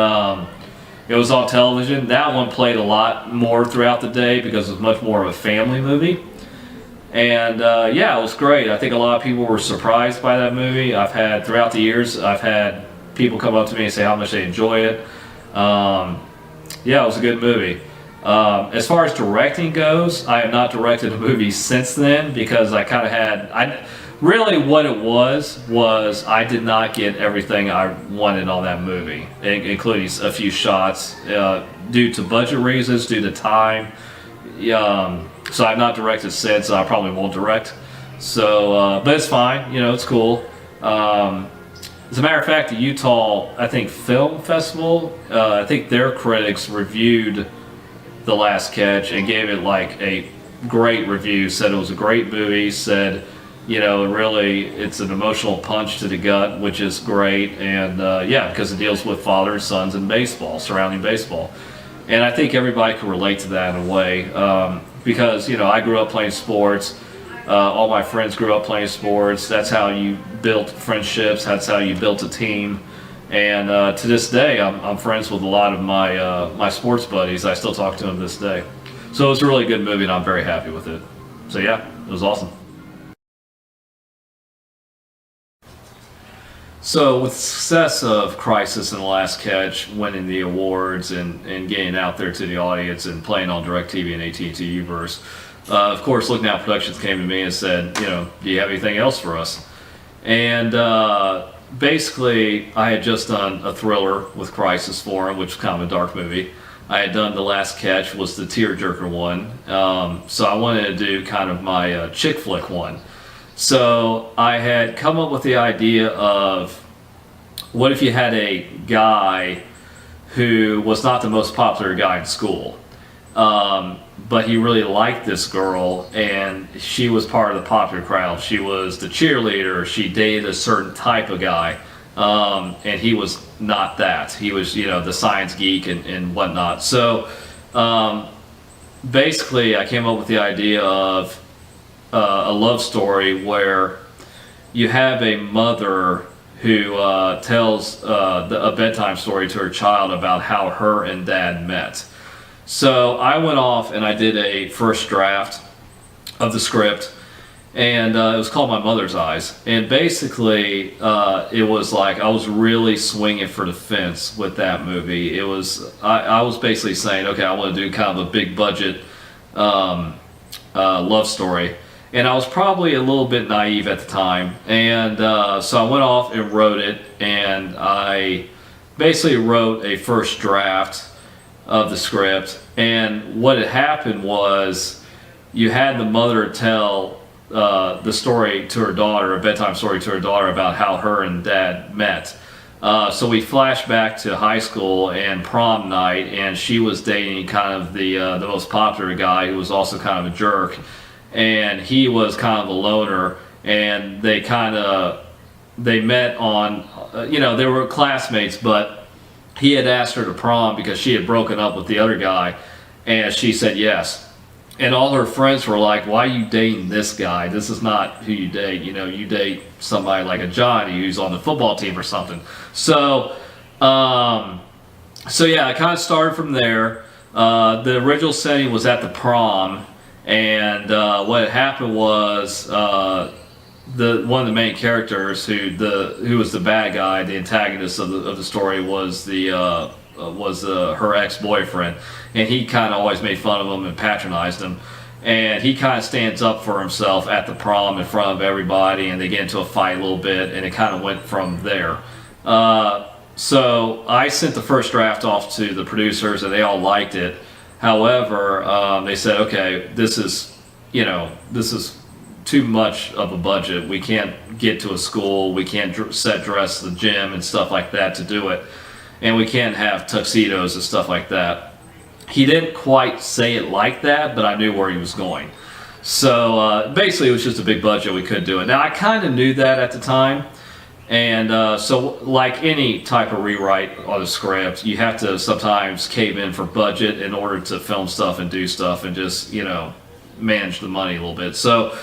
it was on television. That one played a lot more throughout the day because it was much more of a family movie. And it was great. I think a lot of people were surprised by that movie. Throughout the years, I've had people come up to me and say how much they enjoy it. It was a good movie. As far as directing goes, I have not directed a movie since then because I kind of had, Really, what it was I did not get everything I wanted on that movie, including a few shots, due to budget reasons, due to time. So I've not directed since. I probably won't direct. So, but it's fine. It's cool. As a matter of fact, the Utah, I think, Film Festival, I think their critics reviewed The Last Catch and gave it like a great review. Said it was a great movie. Said, really, it's an emotional punch to the gut, which is great. And yeah, because it deals with fathers, sons, and baseball, surrounding baseball. And I think everybody can relate to that in a way, because I grew up playing sports. All my friends grew up playing sports. That's how you built friendships. That's how you built a team. And to this day, I'm friends with a lot of my sports buddies. I still talk to them this day. So it's a really good movie, and I'm very happy with it. So yeah, it was awesome. So with the success of Crisis and The Last Catch, winning the awards and getting out there to the audience and playing on DirecTV and AT&T Uverse, of course, Looking Out Productions came to me and said, do you have anything else for us? And basically, I had just done a thriller with Crisis for him, which was kind of a dark movie. I had done The Last Catch, was the tearjerker one. So I wanted to do kind of my chick flick one. So I had come up with the idea of, what if you had a guy who was not the most popular guy in school, but he really liked this girl, and she was part of the popular crowd. She was the cheerleader. She dated a certain type of guy, and he was not that. He was, the science geek and whatnot. So basically, I came up with the idea of a love story where you have a mother who tells a bedtime story to her child about how her and dad met. So I went off and I did a first draft of the script, and it was called My Mother's Eyes. And basically, it was like I was really swinging for the fence with that movie. It was I was basically saying, okay, I want to do kind of a big budget love story. And I was probably a little bit naive at the time. And so I went off and wrote it, and I basically wrote a first draft of the script. And what had happened was, you had the mother tell the story to her daughter, a bedtime story to her daughter, about how her and dad met. So we flashed back to high school and prom night, and she was dating kind of the most popular guy who was also kind of a jerk. And he was kind of a loner, and they met on, they were classmates, but he had asked her to prom because she had broken up with the other guy, and she said yes. And all her friends were like, why are you dating this guy? This is not who you date. You date somebody like a Johnny who's on the football team or something. So yeah, I kind of started from there. The original setting was at the prom. And what had happened was one of the main characters, who was the bad guy, the antagonist of the story, was her ex-boyfriend, and he kind of always made fun of him and patronized him. And he kind of stands up for himself at the prom in front of everybody, and they get into a fight a little bit, and it kind of went from there. So I sent the first draft off to the producers, and they all liked it. However, they said, okay, this is too much of a budget. We can't get to a school. We can't set dress the gym and stuff like that to do it. And we can't have tuxedos and stuff like that. He didn't quite say it like that, but I knew where he was going. So basically, it was just a big budget. We couldn't do it. Now, I kind of knew that at the time. And so like any type of rewrite on a script, you have to sometimes cave in for budget in order to film stuff and do stuff and just, manage the money a little bit. So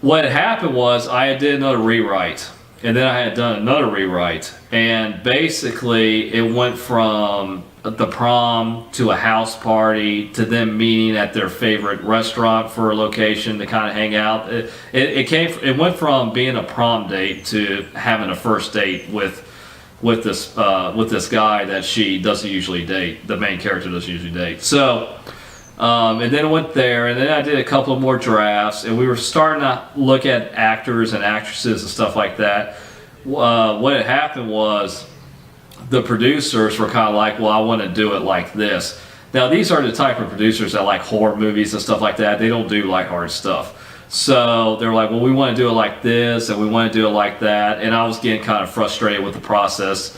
what had happened was, I did another rewrite, and then I had done another rewrite. And basically, it went from the prom to a house party to them meeting at their favorite restaurant for a location to kind of hang out. It went from being a prom date to having a first date with this guy that she doesn't usually date. The main character doesn't usually date. So And then went there, and then I did a couple more drafts, and we were starting to look at actors and actresses and stuff like that. What had happened was the producers were kind of like, well, I want to do it like this. Now, these are the type of producers that like horror movies and stuff like that. They don't do lighthearted stuff. So they're like, well, we want to do it like this, and we want to do it like that. And I was getting kind of frustrated with the process.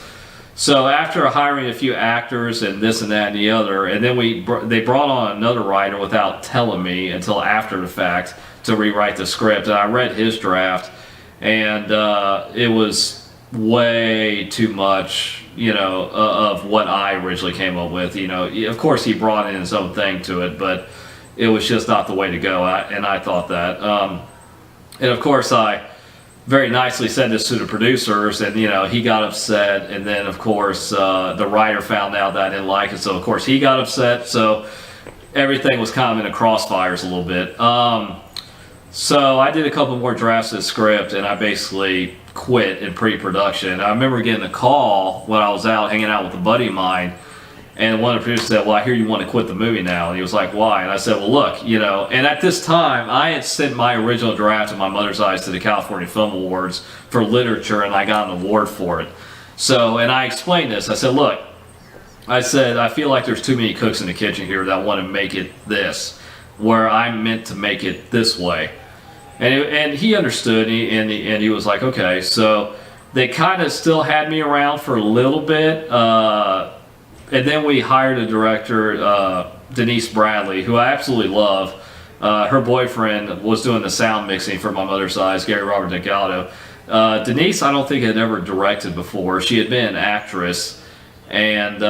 So after hiring a few actors and this and that and the other, and then they brought on another writer without telling me until after the fact to rewrite the script. And I read his draft, and it was way too much, of what I originally came up with. Of course he brought in his own thing to it, but it was just not the way to go. And I thought that. And of course I very nicely said this to the producers, and he got upset, and then of course the writer found out that I didn't like it, so of course he got upset, so everything was kind of in the crossfires a little bit. So I did a couple more drafts of the script, and I basically quit in pre-production. I remember getting a call when I was out hanging out with a buddy of mine, and one of the producers said, well, I hear you want to quit the movie now. And he was like, why? And I said, well, look, and at this time, I had sent my original draft of My Mother's Eyes to the California Film Awards for literature, and I got an award for it. So, and I explained this. I said, look, I feel like there's too many cooks in the kitchen here that want to make it this, where I'm meant to make it this way. And he understood, and he was like, okay. So they kind of still had me around for a little bit. And then we hired a director, Denise Bradley, who I absolutely love. Her boyfriend was doing the sound mixing for My Mother's Eyes, Gary Robert Delgado. Denise, I don't think had ever directed before. She had been an actress, and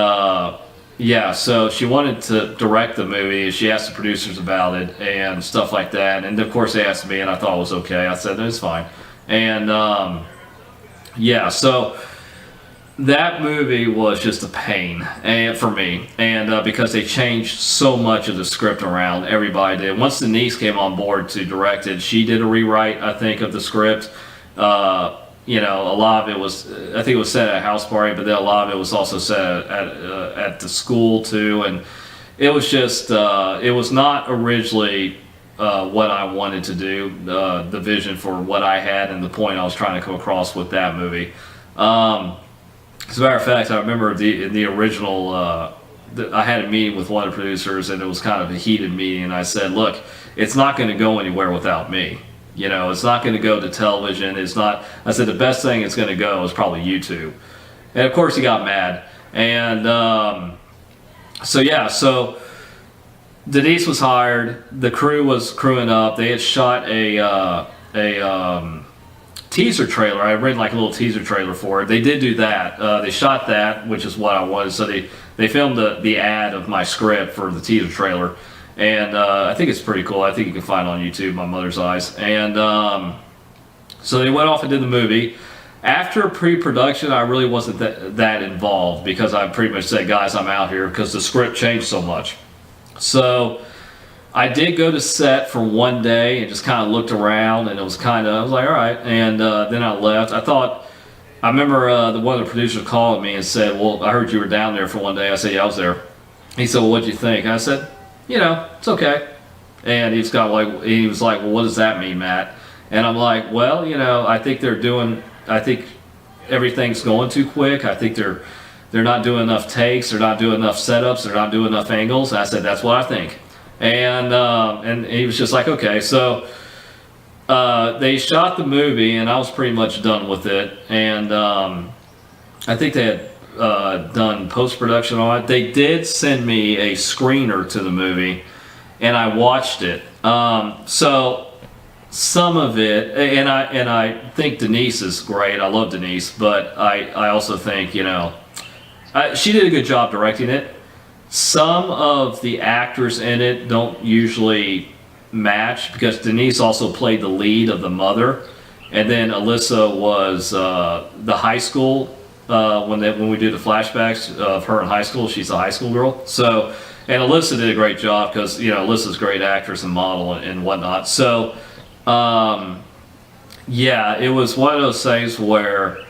so she wanted to direct the movie. She asked the producers about it and stuff like that. And of course they asked me, and I thought it was okay. I said, no, it's fine. And so that movie was just a pain for me, and because they changed so much of the script around. Everybody did. Once Denise came on board to direct it, she did a rewrite, I think, of the script. A lot of it was, I think it was set at a house party, but then a lot of it was also set at the school too, and it was just, it was not originally what I wanted to do, the vision for what I had and the point I was trying to come across with that movie. As a matter of fact, I remember the original, I had a meeting with one of the producers, and it was kind of a heated meeting, and I said, look, it's not going to go anywhere without me. It's not going to go to television. It's not, I said, the best thing it's going to go is probably YouTube. And of course he got mad. And so Denise was hired, the crew was crewing up, they had shot a teaser trailer. I had written like a little teaser trailer for it. They did do that. They shot that, which is what I wanted. So they filmed the ad of my script for the teaser trailer, and I think it's pretty cool. I think you can find it on YouTube, My Mother's Eyes. And so they went off and did the movie. After pre-production, I really wasn't that involved, because I pretty much said, guys, I'm out here, because the script changed so much. So I did go to set for one day and just kind of looked around, and it was I was like, all right. And then I left. I remember one of the producers called me and said, well, I heard you were down there for one day. I said, yeah, I was there. He said, well, what'd you think? And I said, it's okay. And he was like, well, what does that mean, Matt? And I'm like, well, I think everything's going too quick. I think they're not doing enough takes. They're not doing enough setups. They're not doing enough angles. And I said, that's what I think. And he was just like, okay. So they shot the movie, and I was pretty much done with it. And I think they had done post-production on it. They did send me a screener to the movie, and I watched it. So some of it, and I think Denise is great. I love Denise, but I also think, she did a good job directing it. Some of the actors in it don't usually match, because Denise also played the lead of the mother, and then Alyssa was the high school, when we do the flashbacks of her in high school. She's a high school girl. So, and Alyssa did a great job, because Alyssa's a great actress and model and whatnot. So it was one of those things where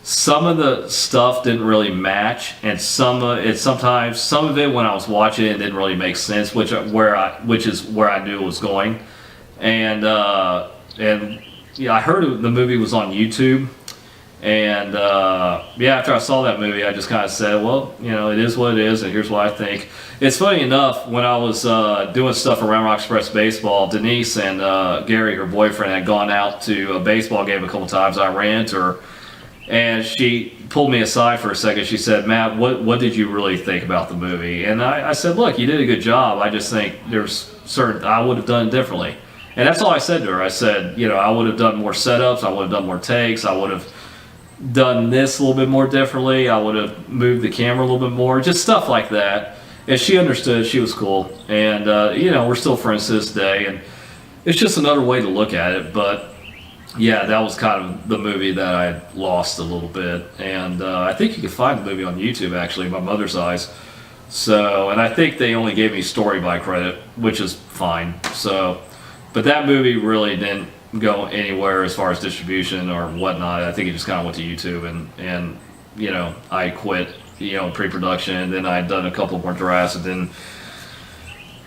some of the stuff didn't really match, and some of it when I was watching it didn't really make sense, which is where I knew it was going, and yeah, I heard the movie was on YouTube, and yeah, after I saw that movie, I just kind of said, well, you know, it is what it is, and here's what I think. It's funny enough, when I was doing stuff around Rock Express Baseball, Denise and Gary, her boyfriend, had gone out to a baseball game a couple times. I ran into her, and she pulled me aside for a second. She said, Matt, what did you really think about the movie? And I said, look, you did a good job. I just think there's I would have done it differently. And that's all I said to her. I said, you know, I would have done more setups. I would have done more takes. I would have done this a little bit more differently. I would have moved the camera a little bit more. Just stuff like that. And she understood. She was cool. And, you know, we're still friends to this day. And it's just another way to look at it. But, yeah, that was kind of the movie that I lost a little bit. And I think you can find the movie on YouTube, actually, My Mother's Eyes. So, and I think they only gave me story by credit, which is fine. So, but that movie really didn't go anywhere as far as distribution or whatnot. I think it just kind of went to YouTube, and you know, I quit, you know, pre-production, and then I had done a couple more drafts, and then,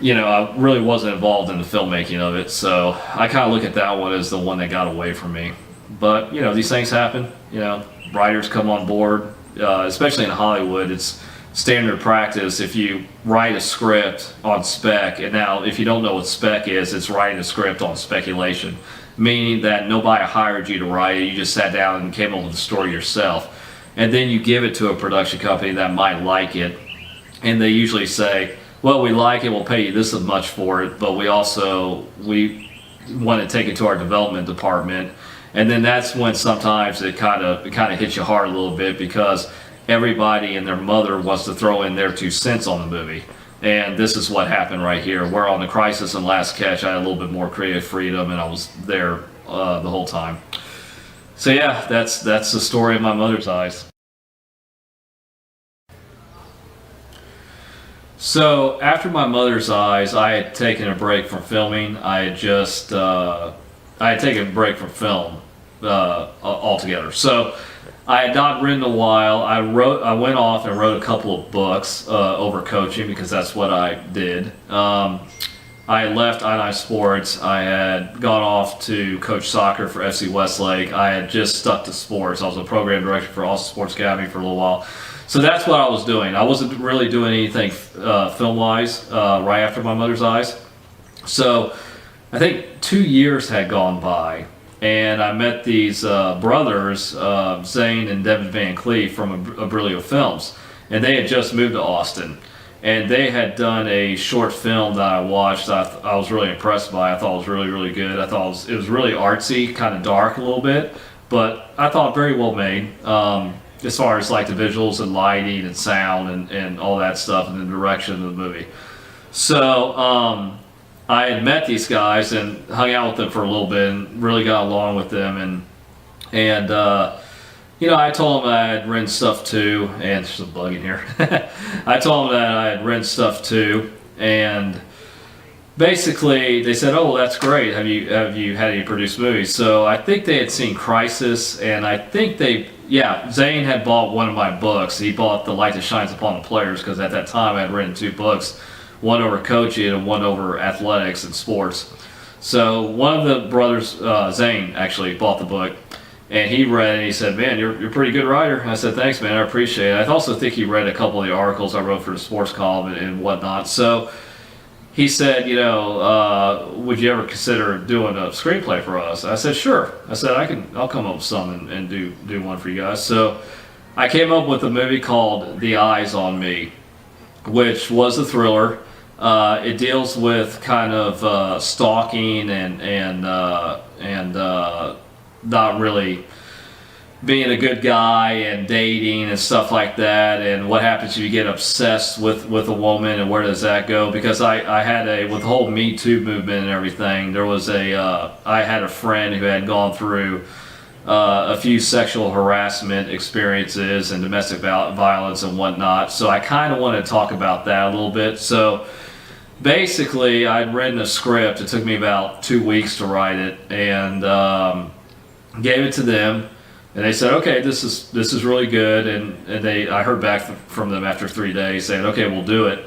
you know, I really wasn't involved in the filmmaking of it. So I kind of look at that one as the one that got away from me. But, you know, these things happen. You know, writers come on board, especially in Hollywood. It's standard practice if you write a script on spec, and now if you don't know what spec is, it's writing a script on speculation, meaning that nobody hired you to write it, you just sat down and came up with the story yourself, and then you give it to a production company that might like it, and they usually say, well, we like it, we'll pay you this much for it, but we want to take it to our development department. And then that's when sometimes it kind of hits you hard a little bit, because everybody and their mother wants to throw in their 2 cents on the movie. And this is what happened right here. Where on The Crisis and Last Catch, I had a little bit more creative freedom, and I was there the whole time. So yeah, that's the story of My Mother's Eyes. So after My Mother's Eyes, I had taken a break from filming. I had taken a break from film altogether. So I had not written in a while. I went off and wrote a couple of books over coaching, because that's what I did. I had left I Sports. I had gone off to coach soccer for FC Westlake. I had just stuck to sports. I was a program director for Austin Sports Academy for a little while. So that's what I was doing. I wasn't really doing anything film-wise right after My Mother's Eyes. So I think 2 years had gone by, and I met these brothers, Zane and Devin Van Cleef from Abrilio Films, and they had just moved to Austin, and they had done a short film that I watched. I was really impressed by. I thought it was really, really good. I thought it was really artsy, kind of dark a little bit, but I thought very well made, as far as like the visuals and lighting and sound and all that stuff, and the direction of the movie. So I had met these guys and hung out with them for a little bit and really got along with them, and you know, I told them I had written stuff too, and there's a bug in here. I told them that I had written stuff too, and basically they said, oh, well, that's great. Have you had any produced movies? So I think they had seen Crisis, and I think Zane had bought one of my books. He bought The Light That Shines Upon the Players, because at that time I had written 2 books. One over coaching and one over athletics and sports. So one of the brothers, Zane, actually bought the book, and he read it, and he said, man, you're a pretty good writer. And I said, thanks, man, I appreciate it. I also think he read a couple of the articles I wrote for the sports column and whatnot. So he said, you know, would you ever consider doing a screenplay for us? I said, sure. I said, I'll come up with some and do one for you guys. So I came up with a movie called The Eyes on Me, which was a thriller. It deals with kind of stalking and not really being a good guy and dating and stuff like that, and what happens if you get obsessed with a woman, and where does that go? Because I had with the whole Me Too movement and everything, there was I had a friend who had gone through a few sexual harassment experiences and domestic violence and whatnot, so I kind of wanted to talk about that a little bit. So basically, I'd written a script. It took me about 2 weeks to write it, and gave it to them. And they said, okay, this is really good. And I heard back from them after 3 days saying, okay, we'll do it.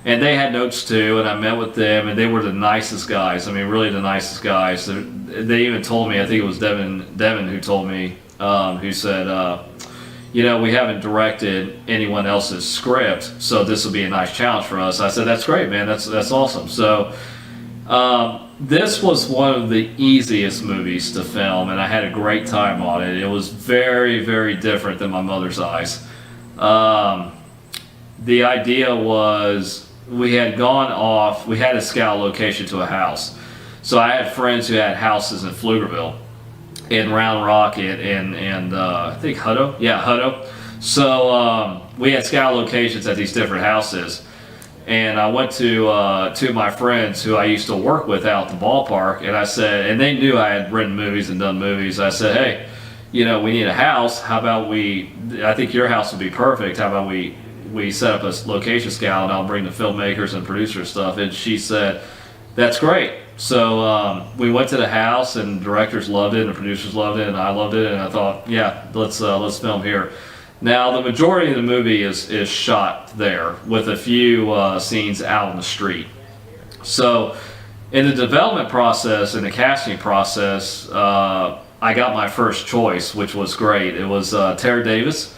And they had notes too, and I met with them, and they were the nicest guys. I mean, really the nicest guys. They even told me, I think it was Devin who told me, who said, you know, we haven't directed anyone else's script, so this will be a nice challenge for us. I said, that's great, man. That's awesome. So this was one of the easiest movies to film, and I had a great time on it. It was very, very different than My Mother's Eyes. The idea was we had a scout location to a house. So I had friends who had houses in Pflugerville, in Round Rock, and I think Hutto. Yeah, Hutto. So we had scout locations at these different houses. And I went to two of my friends who I used to work with out at the ballpark, and I said, and they knew I had written movies and done movies. I said, hey, you know, we need a house. How about I think your house would be perfect. How about we set up a location scout, and I'll bring the filmmakers and producers stuff. And she said, that's great. So we went to the house, and directors loved it, and the producers loved it, and I loved it, and I thought, yeah, let's film here. Now, the majority of the movie is shot there, with a few scenes out on the street. So in the development process, in the casting process, I got my first choice, which was great. It was Tara Davis,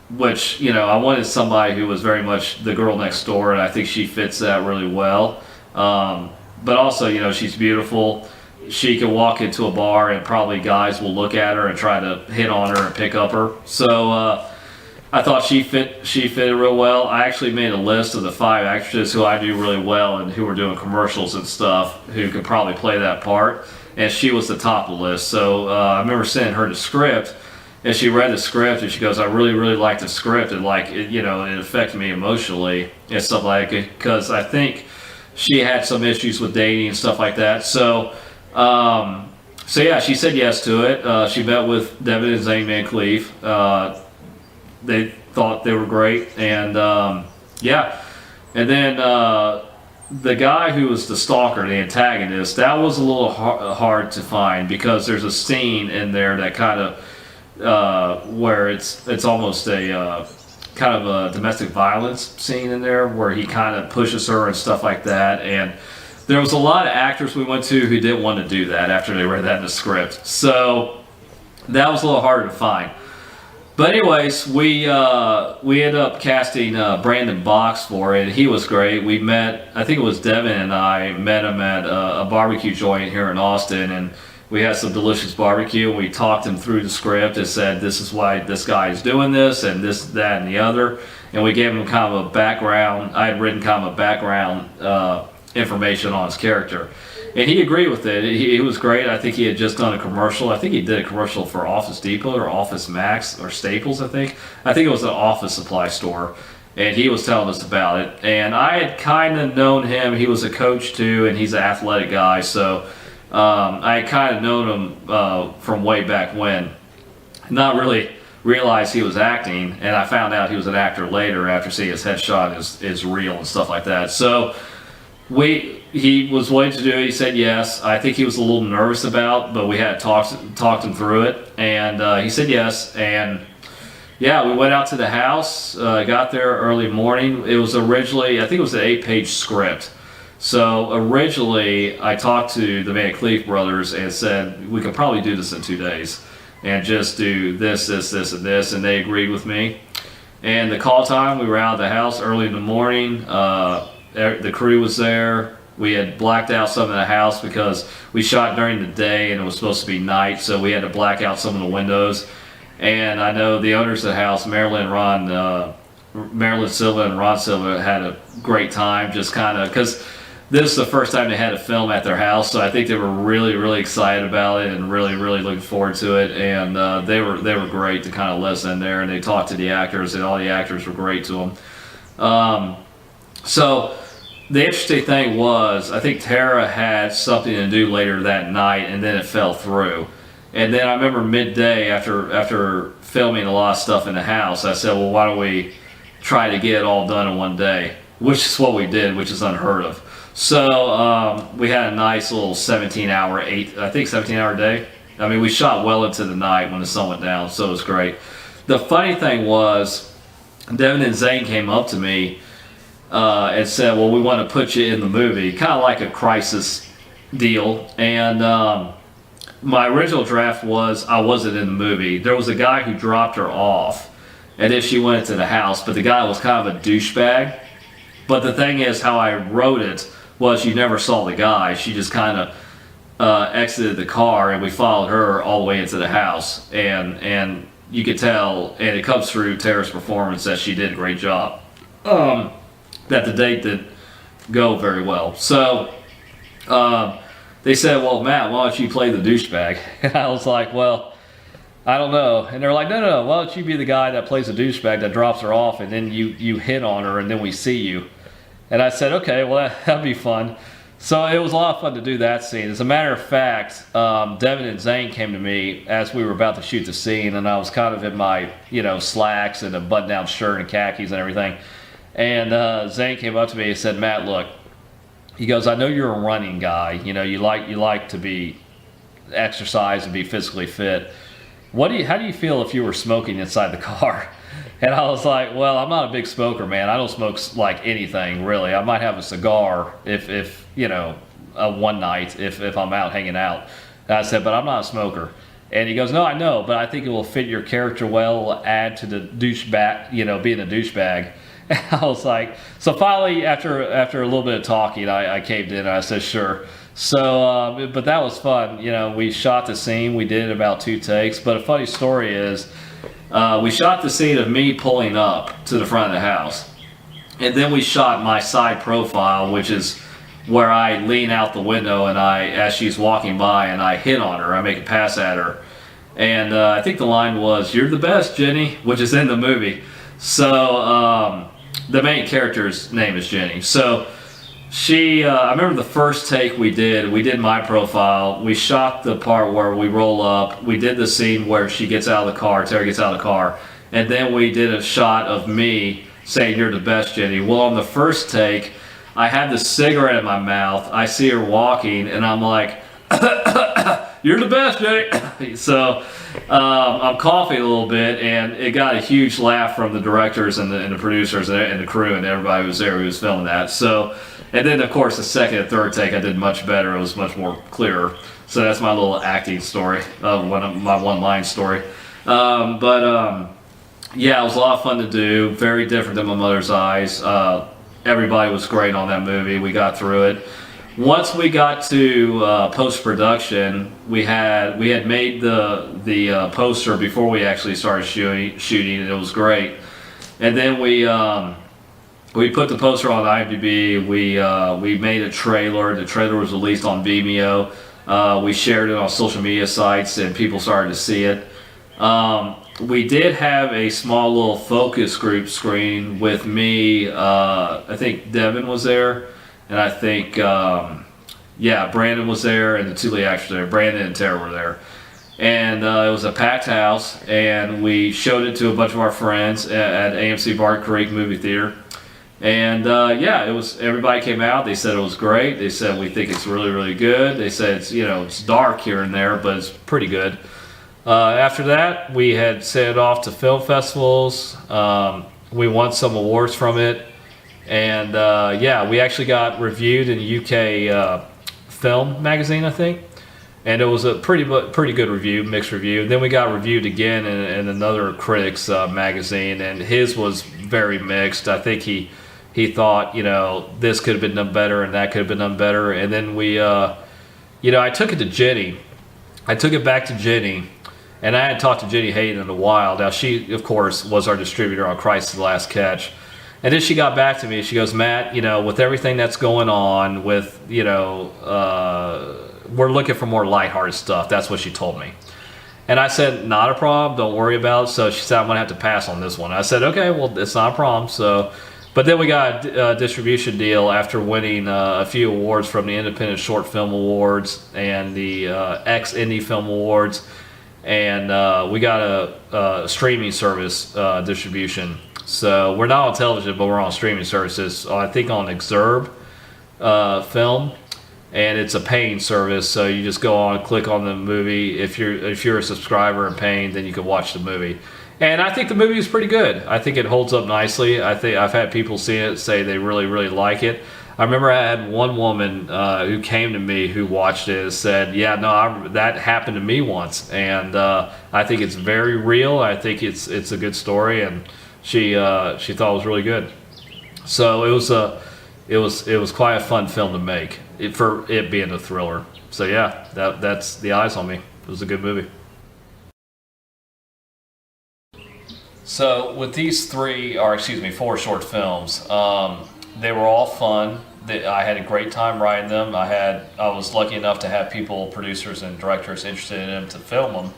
which, you know, I wanted somebody who was very much the girl next door, and I think she fits that really well. But also, you know, she's beautiful. She can walk into a bar and probably guys will look at her and try to hit on her and pick up her. So I thought she fit real well. I actually made a list of the 5 actresses who I knew really well and who were doing commercials and stuff who could probably play that part. And she was the top of the list. So I remember sending her the script, and she read the script and she goes, I really, really like the script, and like it, you know, it affected me emotionally and stuff like it, because I think she had some issues with dating and stuff like that. So yeah, she said yes to it. She met with Devin and Zane Van Cleef. They thought they were great, and yeah. And then the guy who was the stalker, the antagonist, that was a little hard to find, because there's a scene in there that kind of where it's almost a kind of a domestic violence scene in there, where he kind of pushes her and stuff like that. And there was a lot of actors we went to who didn't want to do that after they read that in the script. So that was a little harder to find. But anyways, we ended up casting Brandon Box for it. He was great. We met, I think it was Devin and I met him at a barbecue joint here in Austin, and we had some delicious barbecue, and we talked him through the script and said, this is why this guy is doing this, and this, that, and the other. And we gave him kind of a background. I had written kind of a background information on his character. And he agreed with it. He was great. I think he had just done a commercial. I think he did a commercial for Office Depot or Office Max or Staples, I think. I think it was an office supply store. And he was telling us about it. And I had kind of known him. He was a coach too, and he's an athletic guy. So I had kind of known him from way back when. Not really realized he was acting. And I found out he was an actor later after seeing his headshot is real and stuff like that. So he was willing to do it. He said yes. I think he was a little nervous but we had talked him through it, and he said yes. And yeah, we went out to the house, got there early morning. It was originally, I think it was an 8-page script. So originally I talked to the Van Cleef brothers and said we could probably do this in 2 days and just do this, this, this, and this, and they agreed with me. And the call time, we were out of the house early in the morning. The crew was there. We had blacked out some of the house because we shot during the day and it was supposed to be night, so we had to black out some of the windows. And I know the owners of the house, Marilyn Silva and Ron Silva, had a great time, just kind of because this is the first time they had a film at their house, so I think they were really, really excited about it and really, really looking forward to it. And they were great to kind of listen there, and they talked to the actors, and all the actors were great to them. So the interesting thing was, I think Tara had something to do later that night, and then it fell through. And then I remember midday, after filming a lot of stuff in the house, I said, well, why don't we try to get it all done in one day? Which is what we did, which is unheard of. So we had a nice little 17-hour day I mean, we shot well into the night when the sun went down, so it was great. The funny thing was, Devin and Zane came up to me and said, well, we want to put you in the movie, kind of like a crisis deal. And my original draft was I wasn't in the movie. There was a guy who dropped her off, and then she went into the house, but the guy was kind of a douchebag. But the thing is, how I wrote it was you never saw the guy. She just kind of exited the car, and we followed her all the way into the house. And you could tell, and it comes through Tara's performance, that she did a great job. That the date didn't go very well. So they said, well, Matt, why don't you play the douchebag? And I was like, well, I don't know. And they're like, no, why don't you be the guy that plays the douchebag that drops her off, and then you hit on her, and then we see you. And I said, okay, well, that'd be fun. So it was a lot of fun to do that scene. As a matter of fact, Devin and Zane came to me as we were about to shoot the scene, and I was kind of in my, slacks and a button-down shirt and khakis and everything. And Zane came up to me and said, Matt, look, he goes, I know you're a running guy. You like to be exercise and be physically fit. How do you feel if you were smoking inside the car? And I was like, well, I'm not a big smoker, man. I don't smoke like anything, really. I might have a cigar if one night if I'm out hanging out. And I said, but I'm not a smoker. And he goes, no, I know, but I think it will fit your character well. It will add to the douchebag, being a douchebag. And I was like, so finally, after a little bit of talking, I caved in and I said, sure. So, but that was fun. We shot the scene. We did it in about 2 takes. But a funny story is, we shot the scene of me pulling up to the front of the house. And then we shot my side profile, which is where I lean out the window and as she's walking by, and I hit on her. I make a pass at her. And I think the line was, "You're the best, Jenny," which is in the movie. So the main character's name is Jenny. So I remember the first take we did my profile. We shot the part where we roll up. We did the scene where she gets out of the car, Tara gets out of the car. And then we did a shot of me saying, "You're the best, Jenny." Well, on the first take, I had the cigarette in my mouth. I see her walking, and I'm like, "You're the best, Jenny." So I'm coughing a little bit, and it got a huge laugh from the directors and the producers and the crew and everybody who was there who was filming that. So. And then, of course, the second and third take, I did much better. It was much more clearer. So that's my little acting story, my one-line story. Yeah, it was a lot of fun to do. Very different than My Mother's Eyes. Everybody was great on that movie. We got through it. Once we got to post-production, we had made the poster before we actually started shooting, and it was great. And then we put the poster on IMDb. We made a trailer. The trailer was released on Vimeo. We shared it on social media sites, and people started to see it. We did have a small little focus group screen with me. I think Devin was there, and I think Brandon was there, and the 2 lead actors there. Brandon and Tara were there. And it was a packed house, and we showed it to a bunch of our friends at AMC Barton Creek Movie Theater. And it was. Everybody came out. They said it was great. They said we think it's really, really good. They said it's dark here and there, but it's pretty good. After that, we had sent it off to film festivals. We won some awards from it, and we actually got reviewed in UK Film magazine, I think, and it was a pretty good review, mixed review. And then we got reviewed again in another critics magazine, and his was very mixed. I think he thought, this could have been done better and that could have been done better. And then I took it to Jenny. I took it back to Jenny, and I hadn't talked to Jenny Hayden in a while. Now, she, of course, was our distributor on Christ's Last Catch. And then she got back to me. She goes, Matt, with everything that's going on with, we're looking for more lighthearted stuff. That's what she told me. And I said, not a problem. Don't worry about it. So she said, I'm going to have to pass on this one. I said, okay, well, it's not a problem. So, but then we got a distribution deal after winning a few awards from the Independent Short Film Awards and the X-Indie Film Awards. And we got a streaming service distribution. So we're not on television, but we're on streaming services. I think on Exurb Film. and it's a paying service. So you just go on, click on the movie. If you're a subscriber and paying, then you can watch the movie. And I think the movie is pretty good. I think it holds up nicely. I think I've had people see it say they really, really like it. I remember I had one woman who came to me who watched it and said, "Yeah, no, that happened to me once," and I think it's very real. I think it's a good story, and she thought it was really good. So it was quite a fun film to make for it being a thriller. So yeah, that's The Eyes on Me. It was a good movie. So with these four short films, they were all fun. I had a great time writing them. I was lucky enough to have producers and directors interested in them to film them.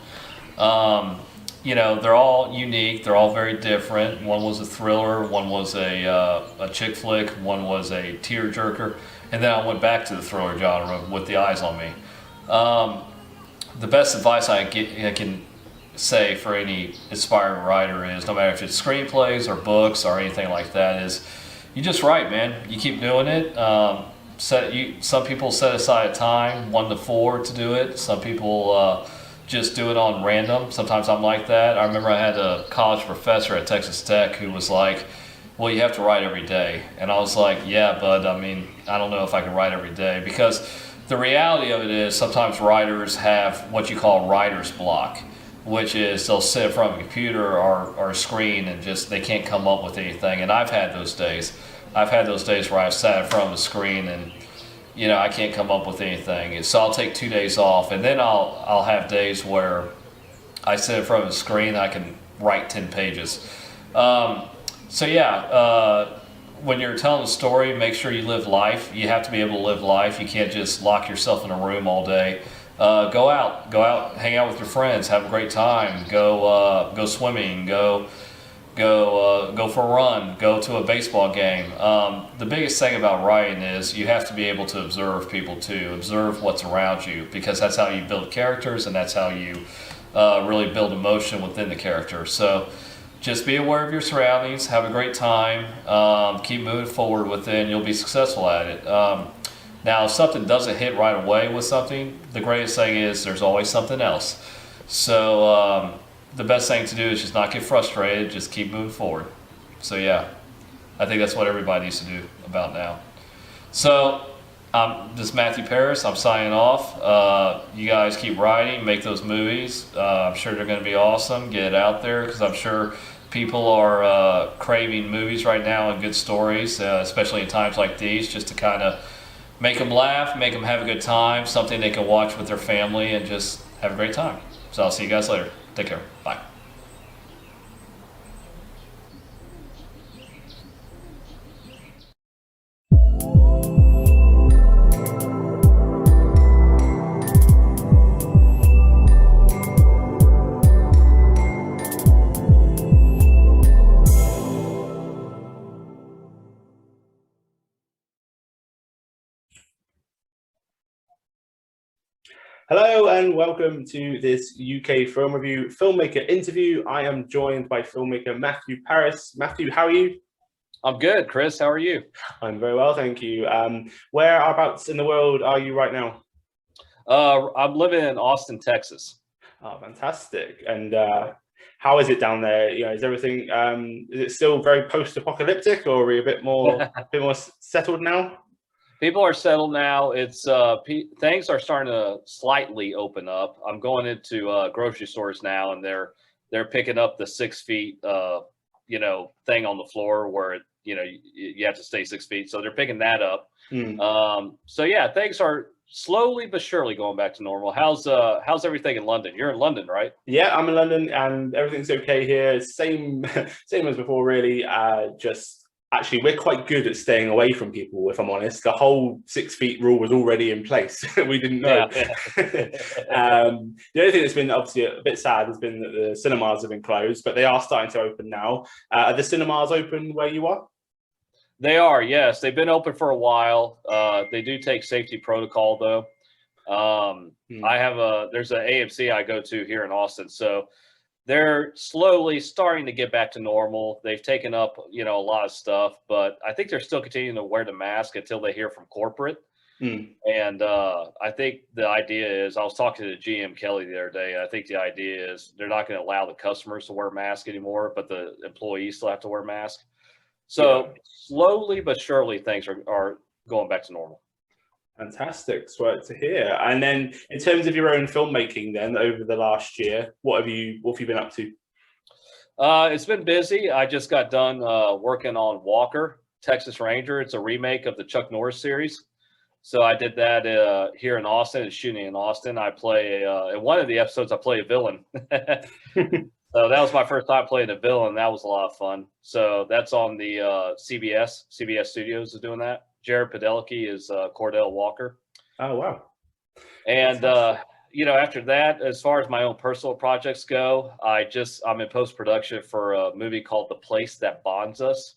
They're all unique. They're all very different. One was a thriller. One was a chick flick. One was a tearjerker. And then I went back to the thriller genre with The Eyes on Me. The best advice I can say for any aspiring writer is, no matter if it's screenplays or books or anything like that, is you just write, man. You keep doing it. Some people set aside a time, 1 to 4, to do it. Some people just do it on random. Sometimes I'm like that. I remember I had a college professor at Texas Tech who was like, "Well, you have to write every day." And I was like, "Yeah, but I mean, I don't know if I can write every day," because the reality of it is sometimes writers have what you call writer's block, which is they'll sit in front of a computer or a screen and just they can't come up with anything. And I've had those days. I've had those days where I've sat in front of a screen and I can't come up with anything. So I'll take 2 days off, and then I'll have days where I sit in front of a screen and I can write 10 pages. When you're telling a story, make sure you live life. You have to be able to live life. You can't just lock yourself in a room all day. Go out, hang out with your friends, have a great time. Go swimming. Go for a run. Go to a baseball game. The biggest thing about writing is you have to be able to observe people too. Observe what's around you, because that's how you build characters, and that's how you really build emotion within the character. So just be aware of your surroundings. Have a great time. Keep moving forward with it, and you'll be successful at it. Now, if something doesn't hit right away with something, the greatest thing is there's always something else. So the best thing to do is just not get frustrated, just keep moving forward. So yeah, I think that's what everybody needs to do about now. So this is Matthew Paris. I'm signing off. You guys keep writing, make those movies. I'm sure they're going to be awesome. Get it out there, because I'm sure people are craving movies right now and good stories, especially in times like these, just to kind of make them laugh, make them have a good time, something they can watch with their family and just have a great time. So I'll see you guys later. Take care. Bye. Hello and welcome to this UK Film Review filmmaker interview. I am joined by filmmaker Matthew Paris. Matthew, how are you? I'm good, Chris. How are you? I'm very well, thank you. Whereabouts in the world are you right now? I'm living in Austin, Texas. Oh, fantastic. And how is it down there? Is everything, is it still very post-apocalyptic, or are we a bit more settled now? People are settled now. It's things are starting to slightly open up. I'm going into grocery stores now, and they're picking up the 6 feet, thing on the floor where you have to stay 6 feet. So they're picking that up. So yeah, things are slowly but surely going back to normal. How's everything in London? You're in London, right? Yeah, I'm in London, and everything's okay here. Same as before, really. Actually, we're quite good at staying away from people, if I'm honest. The whole 6 feet rule was already in place. We didn't know. Yeah. The only thing that's been obviously a bit sad has been that the cinemas have been closed, but they are starting to open now. Are the cinemas open where you are? They are, yes. They've been open for a while. They do take safety protocol, though. There's an AMC I go to here in Austin, so they're slowly starting to get back to normal. They've taken up, a lot of stuff, but I think they're still continuing to wear the mask until they hear from corporate. And I think the idea is, I was talking to GM Kelly the other day, and I think the idea is they're not going to allow the customers to wear masks anymore, but the employees still have to wear masks. So slowly but surely things are going back to normal. Fantastic. It's great to hear. And then in terms of your own filmmaking then over the last year, what have you been up to? It's been busy. I just got done working on Walker, Texas Ranger. It's a remake of the Chuck Norris series. So I did that here in Austin. It's shooting in Austin. I play in one of the episodes, I play a villain. So that was my first time playing a villain. That was a lot of fun. So that's on the CBS. CBS Studios is doing that. Jared Padalecki is Cordell Walker. Oh, wow. And, after that, as far as my own personal projects go, I'm in post-production for a movie called The Place That Bonds Us.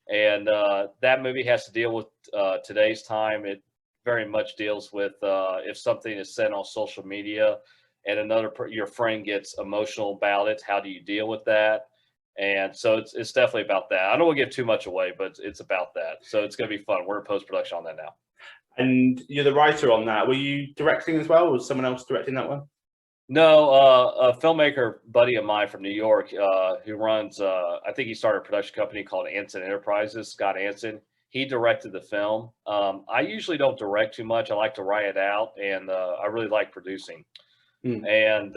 And that movie has to deal with today's time. It very much deals with if something is sent on social media and your friend gets emotional about it, how do you deal with that? And so it's definitely about that. I don't want to give too much away, but it's about that. So it's going to be fun. We're in post-production on that now. And you're the writer on that. Were you directing as well? Was someone else directing that one? No, a filmmaker buddy of mine from New York who runs, I think he started a production company called Anson Enterprises, Scott Anson. He directed the film. I usually don't direct too much. I like to write it out, and I really like producing. And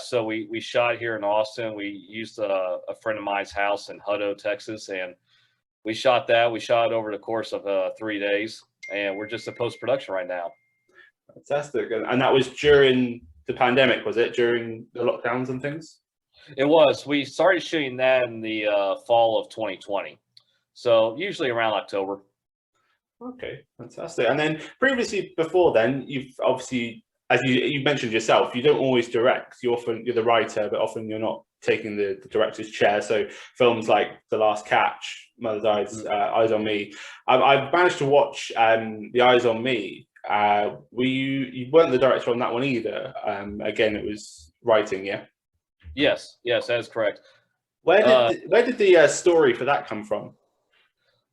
so we shot here in Austin. We used a friend of mine's house in Hutto, Texas, and we shot that. We shot it over the course of 3 days, and we're just in post-production right now. Fantastic. And that was during the pandemic, was it? During the lockdowns and things? It was. We started shooting that in the fall of 2020. So usually around October. Okay, fantastic. And then previously, before then, you've obviously, as you mentioned yourself, you don't always direct. You're the writer, but often you're not taking the director's chair. So films like The Last Catch, Mother's Eyes, Eyes on Me. I've managed to watch The Eyes on Me. You weren't the director on that one either. Again, it was writing, yeah? Yes, that is correct. Where did the story for that come from?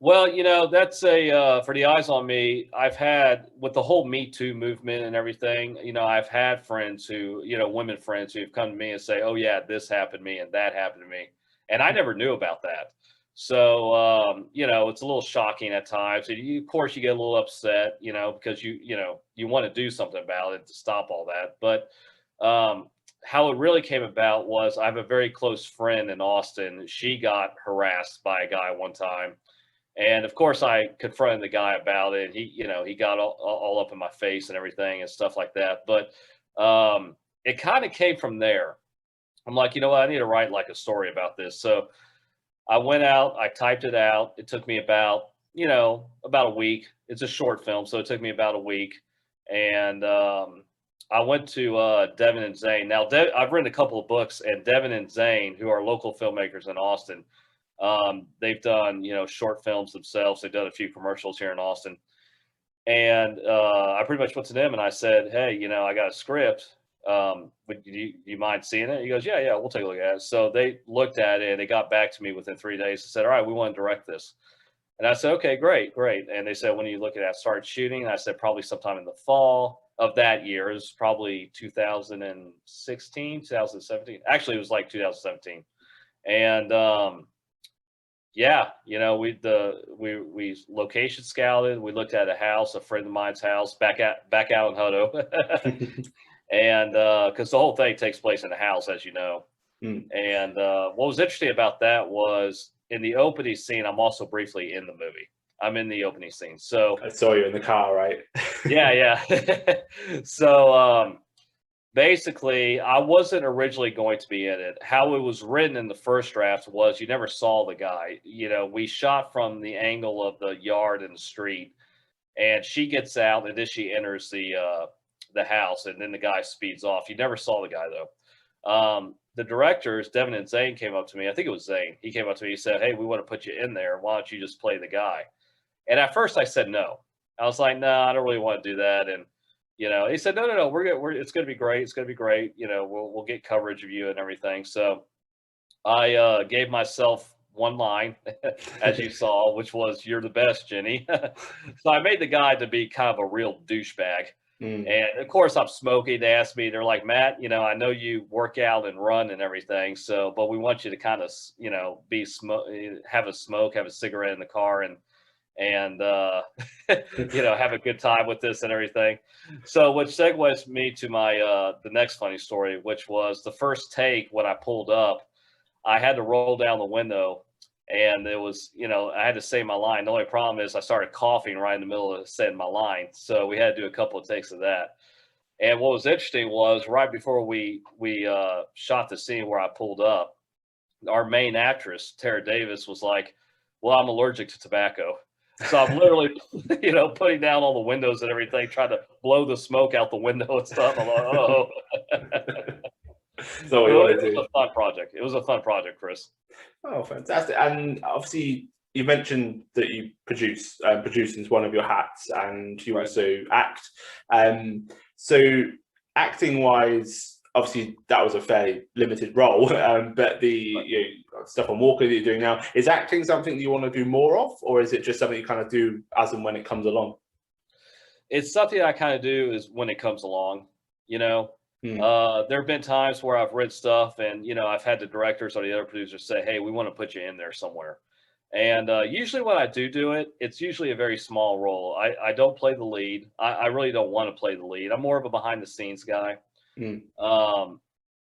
Well, that's for The Eyes on Me, I've had, with the whole Me Too movement and everything, I've had friends who, women friends who've come to me and say, oh yeah, this happened to me and that happened to me. And I never knew about that. So, it's a little shocking at times. And of course you get a little upset, because you want to do something about it to stop all that. But how it really came about was I have a very close friend in Austin. She got harassed by a guy one time. And of course, I confronted the guy about it. He got all up in my face and everything and stuff like that. But it kind of came from there. I'm like, you know what? I need to write like a story about this. So I went out, I typed it out. It took me about a week. It's a short film, so it took me about a week. And I went to Devin and Zane. Now, I've written a couple of books, and Devin and Zane, who are local filmmakers in Austin, they've done, short films themselves. They've done a few commercials here in Austin. And I pretty much went to them and I said, hey, I got a script. Would you mind seeing it? He goes, yeah, we'll take a look at it. So they looked at it and they got back to me within 3 days and said, all right, we want to direct this. And I said, okay, great. And they said, when are you looking at start shooting? And I said, probably sometime in the fall of that year. It was probably 2016, 2017. Actually, it was like 2017. And we location scouted. We looked at a house, a friend of mine's house, back out in Hutto. And because the whole thing takes place in a house, as you know. And what was interesting about that was in the opening scene, I'm also briefly in the movie. I'm in the opening scene. So I saw you in the car, right? yeah. So basically, I wasn't originally going to be in it. How it was written in the first draft was you never saw the guy. We shot from the angle of the yard and the street, and she gets out, and then she enters the house, and then the guy speeds off. You never saw the guy though. The directors, Devin and Zane, came up to me. I think it was Zane. He came up to me. He said, hey, we want to put you in there. Why don't you just play the guy? And at first I said no. I was like, no, I don't really want to do that. And he said, no, we're good. It's going to be great. It's going to be great. We'll get coverage of you and everything. So I gave myself one line, as you saw, which was "You're the best, Jenny." So I made the guy to be kind of a real douchebag. And of course, I'm smoking. They asked me, they're like, Matt, I know you work out and run and everything, but we want you to kind of, have a smoke, have a cigarette in the car, and have a good time with this and everything. So, which segues me to my the next funny story, which was the first take when I pulled up. I had to roll down the window, and it was, I had to say my line. The only problem is I started coughing right in the middle of saying my line. So we had to do a couple of takes of that. And what was interesting was right before we shot the scene where I pulled up, our main actress, Tara Davis, was like, well, I'm allergic to tobacco. So I'm literally, putting down all the windows and everything, trying to blow the smoke out the window and stuff. I'm like, oh. So it was a fun project. It was a fun project, Chris. Oh, fantastic! And obviously, you mentioned that you producing is one of your hats, and you also act. So, acting-wise, obviously, that was a fairly limited role. But the stuff on Walker that you're doing now, is acting something that you want to do more of, or is it just something you kind of do as and when it comes along? It's something I kind of do is when it comes along. There have been times where I've read stuff and, I've had the directors or the other producers say, hey, we want to put you in there somewhere. And usually when I do it, it's usually a very small role. I don't play the lead. I really don't want to play the lead. I'm more of a behind the scenes guy.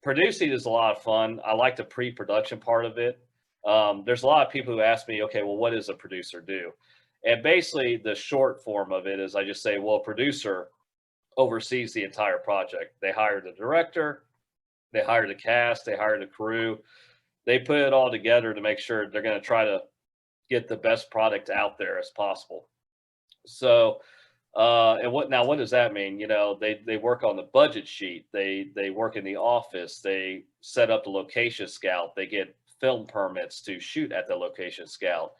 Producing is a lot of fun. I like the pre-production part of it. There's a lot of people who ask me, okay, well, what does a producer do? And basically the short form of it is I just say, well, a producer oversees the entire project. They hire the director, they hire the cast, they hire the crew. They put it all together to make sure they're going to try to get the best product out there as possible. So, and what does that mean? They work on the budget sheet. They work in the office. They set up the location scout. They get film permits to shoot at the location scout.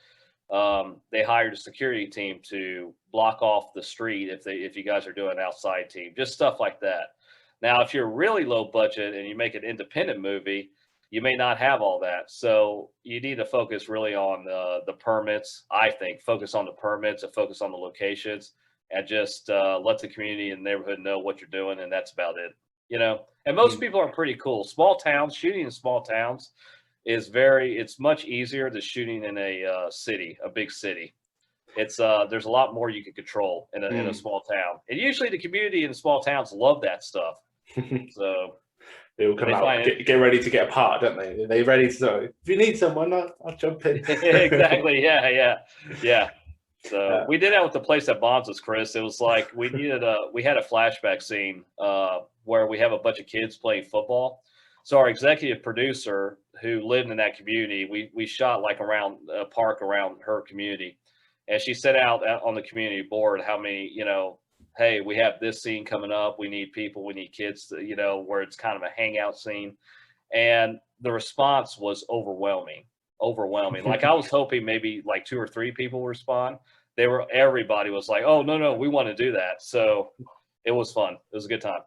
They hired a security team to block off the street if you guys are doing an outside team, just stuff like that. Now, if you're really low budget and you make an independent movie, you may not have all that. So you need to focus really on the permits. I think focus on the permits and focus on the locations and just let the community and the neighborhood know what you're doing. And that's about it, and most people are pretty cool. Small towns, shooting in small towns it's much easier than shooting in a city, a big city. It's there's a lot more you can control in a small town, and usually the community in small towns love that stuff. So they will come out, get ready to get apart, don't they? They're ready to. If you need someone, I'll jump in. Exactly. Yeah. So we did that with the place at Bonza's, Chris. It was like we had a flashback scene where we have a bunch of kids playing football. So our executive producer who lived in that community, we shot like around a park around her community. And she set out on the community board how many, hey, we have this scene coming up. We need people, we need kids, where it's kind of a hangout scene. And the response was overwhelming. Like I was hoping maybe like 2 or 3 people would respond. Everybody was like, oh, no, we want to do that. So it was fun. It was a good time.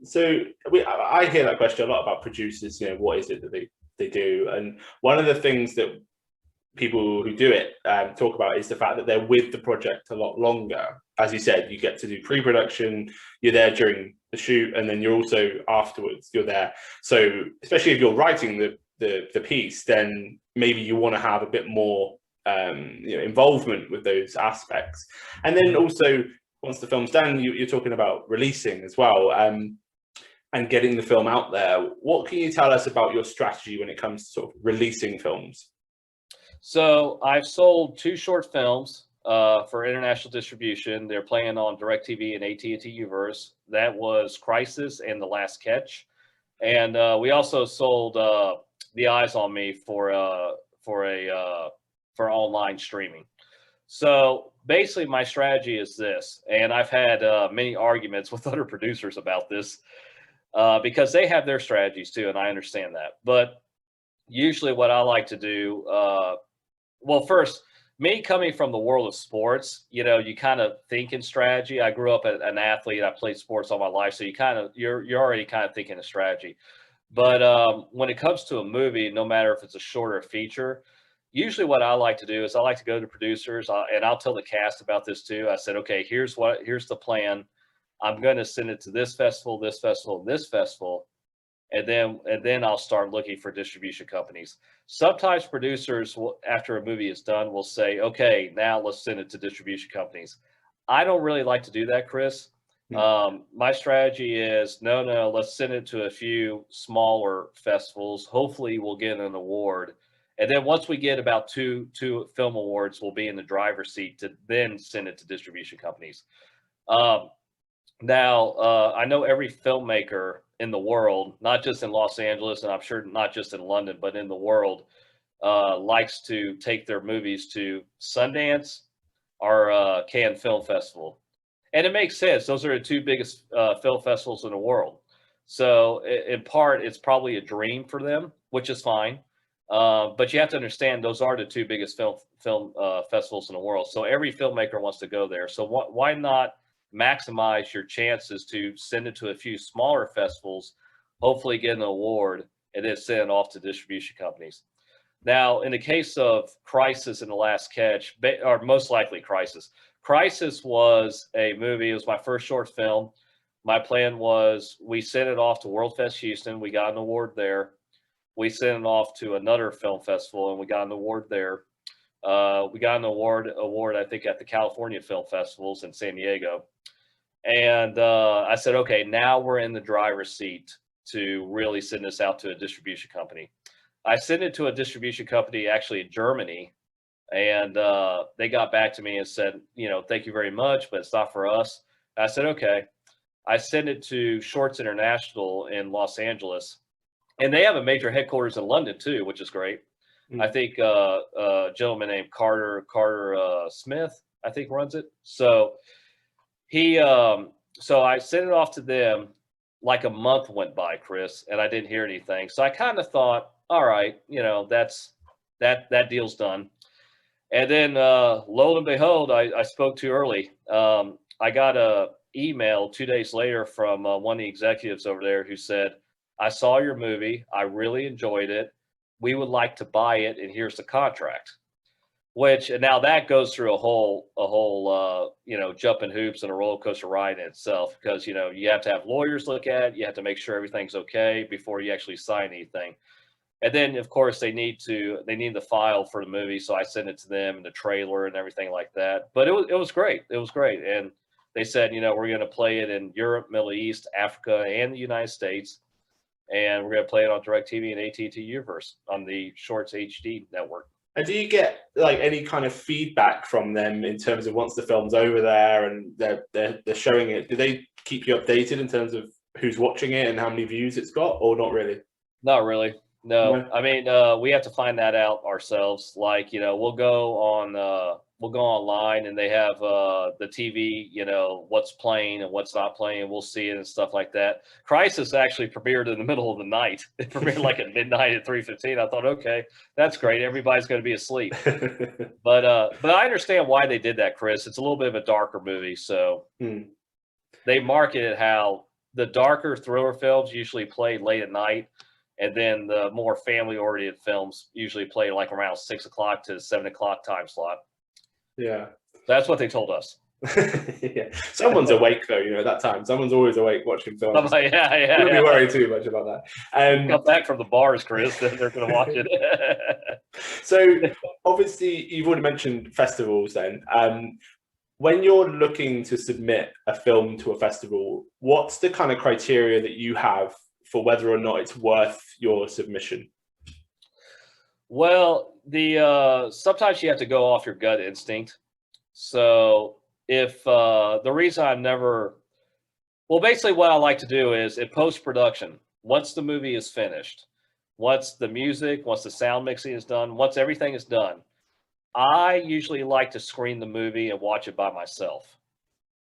So I hear that question a lot about producers, what is it that they do? And one of the things that people who do it talk about is the fact that they're with the project a lot longer. As you said, you get to do pre-production, you're there during the shoot, and then you're also afterwards, you're there. So especially if you're writing the piece, then maybe you want to have a bit more involvement with those aspects. And then also, once the film's done, you're talking about releasing as well. And getting the film out there. What can you tell us about your strategy when it comes to sort of releasing films? So I've sold 2 short films for international distribution. They're playing on DirecTV and AT&T Uverse. That was Crisis and The Last Catch. And we also sold The Eyes on Me for online streaming. So basically my strategy is this, and I've had many arguments with other producers about this, because they have their strategies too, and I understand that. But usually what I like to do, well, first, me coming from the world of sports, you kind of think in strategy. I grew up an athlete. I played sports all my life. So you're already kind of thinking of strategy. But when it comes to a movie, no matter if it's a short or a feature, usually what I like to do is I like to go to producers, and I'll tell the cast about this too. I said, okay, here's the plan. I'm going to send it to this festival, this festival, this festival, and then I'll start looking for distribution companies. Sometimes producers will, after a movie is done, will say, okay, now let's send it to distribution companies. I don't really like to do that, Chris. My strategy is no, let's send it to a few smaller festivals. Hopefully we'll get an award. And then once we get about two film awards, we'll be in the driver's seat to then send it to distribution companies. Now, I know every filmmaker in the world, not just in Los Angeles, and I'm sure not just in London, but in the world, likes to take their movies to Sundance or Cannes Film Festival. And it makes sense. Those are the two biggest film festivals in the world. So in part, it's probably a dream for them, which is fine. But you have to understand those are the two biggest film festivals in the world. So every filmmaker wants to go there. So why not maximize your chances to send it to a few smaller festivals, hopefully get an award, and then send it off to distribution companies. Now, in the case of Crisis and The Last Catch, or most likely Crisis. Crisis was a movie. It was my first short film. My plan was we sent it off to World Fest Houston. We got an award there. We sent it off to another film festival, and we got an award there. We got an award, I think, at the California Film Festivals in San Diego. And I said, okay, now we're in the driver's seat to really send this out to a distribution company. I sent it to a distribution company actually in Germany, and they got back to me and said, thank you very much, but it's not for us. I said, okay. I sent it to Shorts International in Los Angeles, and they have a major headquarters in London too, which is great. I think a gentleman named Carter Smith, I think, runs it. So so I sent it off to them. Like a month went by, Chris, and I didn't hear anything. So I kind of thought, all right, that deal's done. And then lo and behold, I spoke too early. I got a email 2 days later from one of the executives over there who said, I saw your movie. I really enjoyed it. We would like to buy it, and here's the contract. And now that goes through a whole jumping hoops and a roller coaster ride in itself, because you have to have lawyers look at it. You have to make sure everything's okay before you actually sign anything. And then of course they need the file for the movie, so I sent it to them and the trailer and everything like that. But it was great. It was great, and they said, we're going to play it in Europe, Middle East, Africa, and the United States. And we're going to play it on DirecTV and AT&T Universe on the Shorts HD network. And do you get any kind of feedback from them in terms of once the film's over there and they're showing it? Do they keep you updated in terms of who's watching it and how many views it's got, or not really? Not really. No. I mean, we have to find that out ourselves. We'll go online and they have the TV, what's playing and what's not playing. We'll see it and stuff like that. Crisis actually premiered in the middle of the night. It premiered at midnight at 3:15. I thought, okay, that's great. Everybody's going to be asleep. But I understand why they did that, Chris. It's a little bit of a darker movie. So they marketed how the darker thriller films usually play late at night. And then the more family-oriented films usually play around 6 o'clock to 7 o'clock time slot. Yeah. That's what they told us. Yeah. Someone's awake though, at that time. Someone's always awake watching films. Yeah. Don't be worried too much about that. Come back from the bars, Chris, then they're going to watch it. So obviously you've already mentioned festivals then. When you're looking to submit a film to a festival, what's the kind of criteria that you have for whether or not it's worth your submission? Well, sometimes you have to go off your gut instinct. So if the reason basically what I like to do is in post-production, once the movie is finished, once the sound mixing is done, once everything is done, I usually like to screen the movie and watch it by myself.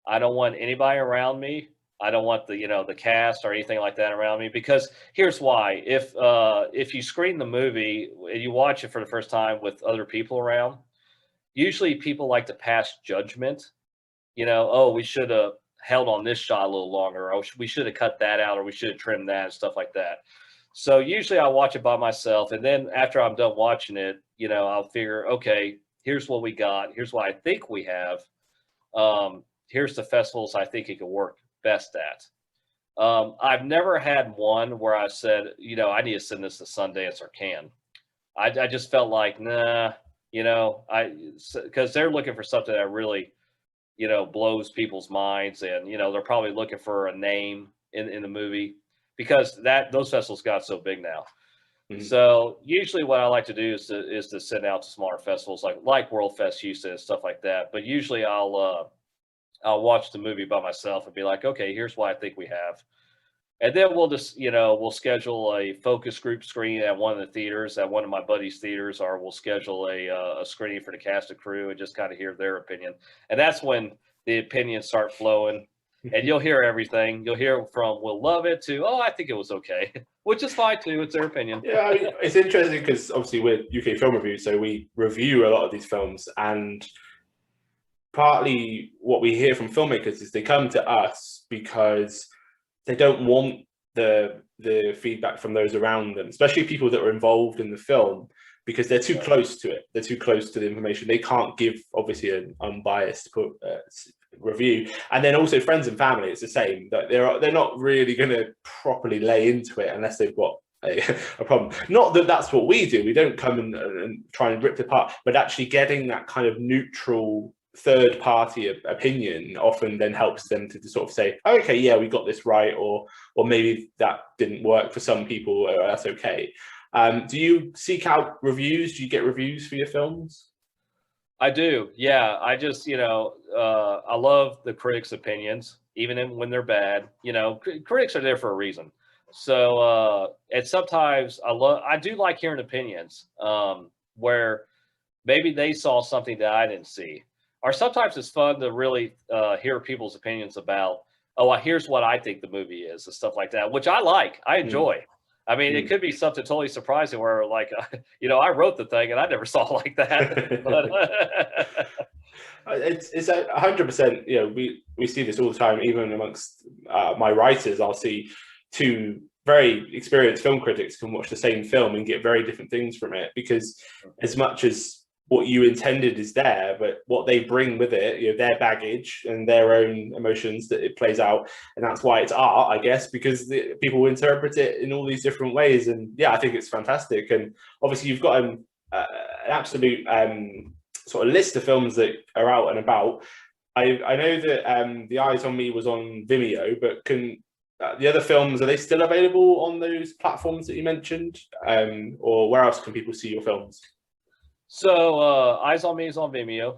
I don't want anybody around me. I don't want the cast or anything like that around me, because here's why. If you screen the movie and you watch it for the first time with other people around, usually people like to pass judgment. We should have held on this shot a little longer, or we should have cut that out, or we should have trimmed that and stuff like that. So usually I watch it by myself, and then after I'm done watching it, I'll figure, okay, here's what we got. Here's what I think we have. Here's the festivals I think it could work best at. I've never had one where I said, I need to send this to Sundance or Cannes. I just felt like, nah, because they're looking for something that really, blows people's minds, and they're probably looking for a name in the movie, because those festivals got so big now. Mm-hmm. So usually what I like to do is to send out to smaller festivals like World Fest Houston and stuff like that. But usually I'll watch the movie by myself and be like, okay, here's what I think we have. And then we'll just, we'll schedule a focus group screening at one of the theaters, at one of my buddies' theaters, or we'll schedule a screening for the cast and crew and just kind of hear their opinion. And that's when the opinions start flowing, and you'll hear everything. You'll hear from we'll love it to, oh, I think it was okay, which is fine too. It's their opinion. Yeah, I mean, it's interesting because obviously we're UK Film Review, so we review a lot of these films, and partly what we hear from filmmakers is they come to us because they don't want the feedback from those around them, especially people that are involved in the film, because they're too close to it. They're too close to the information. They can't give, obviously, an unbiased review. And then also friends and family, it's the same. That they're not really going to properly lay into it unless they've got a problem. Not that that's what we do. We don't come and try and rip it apart, but actually getting that kind of neutral third party opinion often then helps them to sort of say, okay, yeah, we got this right, or maybe that didn't work for some people, that's okay. Do you seek out reviews? Do you get reviews for your films? I do, yeah. I just, I love the critics' opinions, even when they're bad. Critics are there for a reason. So, and sometimes I do like hearing opinions where maybe they saw something that I didn't see. Or sometimes it's fun to really hear people's opinions about, here's what I think the movie is, and stuff like that, which I like. I enjoy. I mean, it could be something totally surprising where, like, I wrote the thing and I never saw it like that. But it's 100%. We see this all the time, even amongst my writers. I'll see two very experienced film critics can watch the same film and get very different things from it, because as much as what you intended is there, but what they bring with it, their baggage and their own emotions, that it plays out. And that's why it's art, I guess, because people interpret it in all these different ways. And yeah, I think it's fantastic. And obviously you've got an absolute sort of list of films that are out and about. I know that The Eyes on Me was on Vimeo, but can the other films, are they still available on those platforms that you mentioned? Or where else can people see your films? So, Eyes on Me is on Vimeo.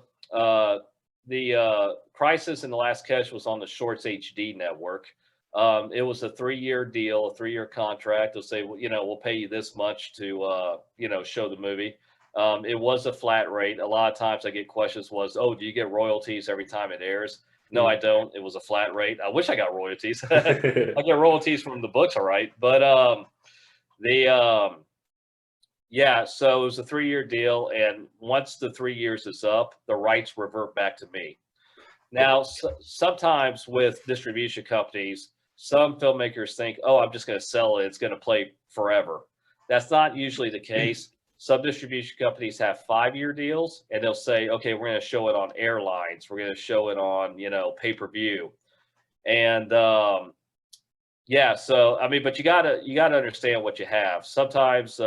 The Crisis and The Last Catch was on the Shorts HD network. It was a 3-year deal, a 3-year contract. They'll say, we'll pay you this much to, show the movie. It was a flat rate. A lot of times I get questions do you get royalties every time it airs? No, I don't. It was a flat rate. I wish I got royalties. I get royalties from the books, all right. But yeah, so it was a 3-year deal, and once the 3 years is up, the rights revert back to me. Now, sometimes with distribution companies, some filmmakers think, I'm just going to sell it. It's going to play forever. That's not usually the case. Some distribution companies have 5-year deals, and they'll say, okay, we're going to show it on airlines. We're going to show it on, pay-per-view. And, yeah, so I mean, but you gotta understand what you have. Sometimes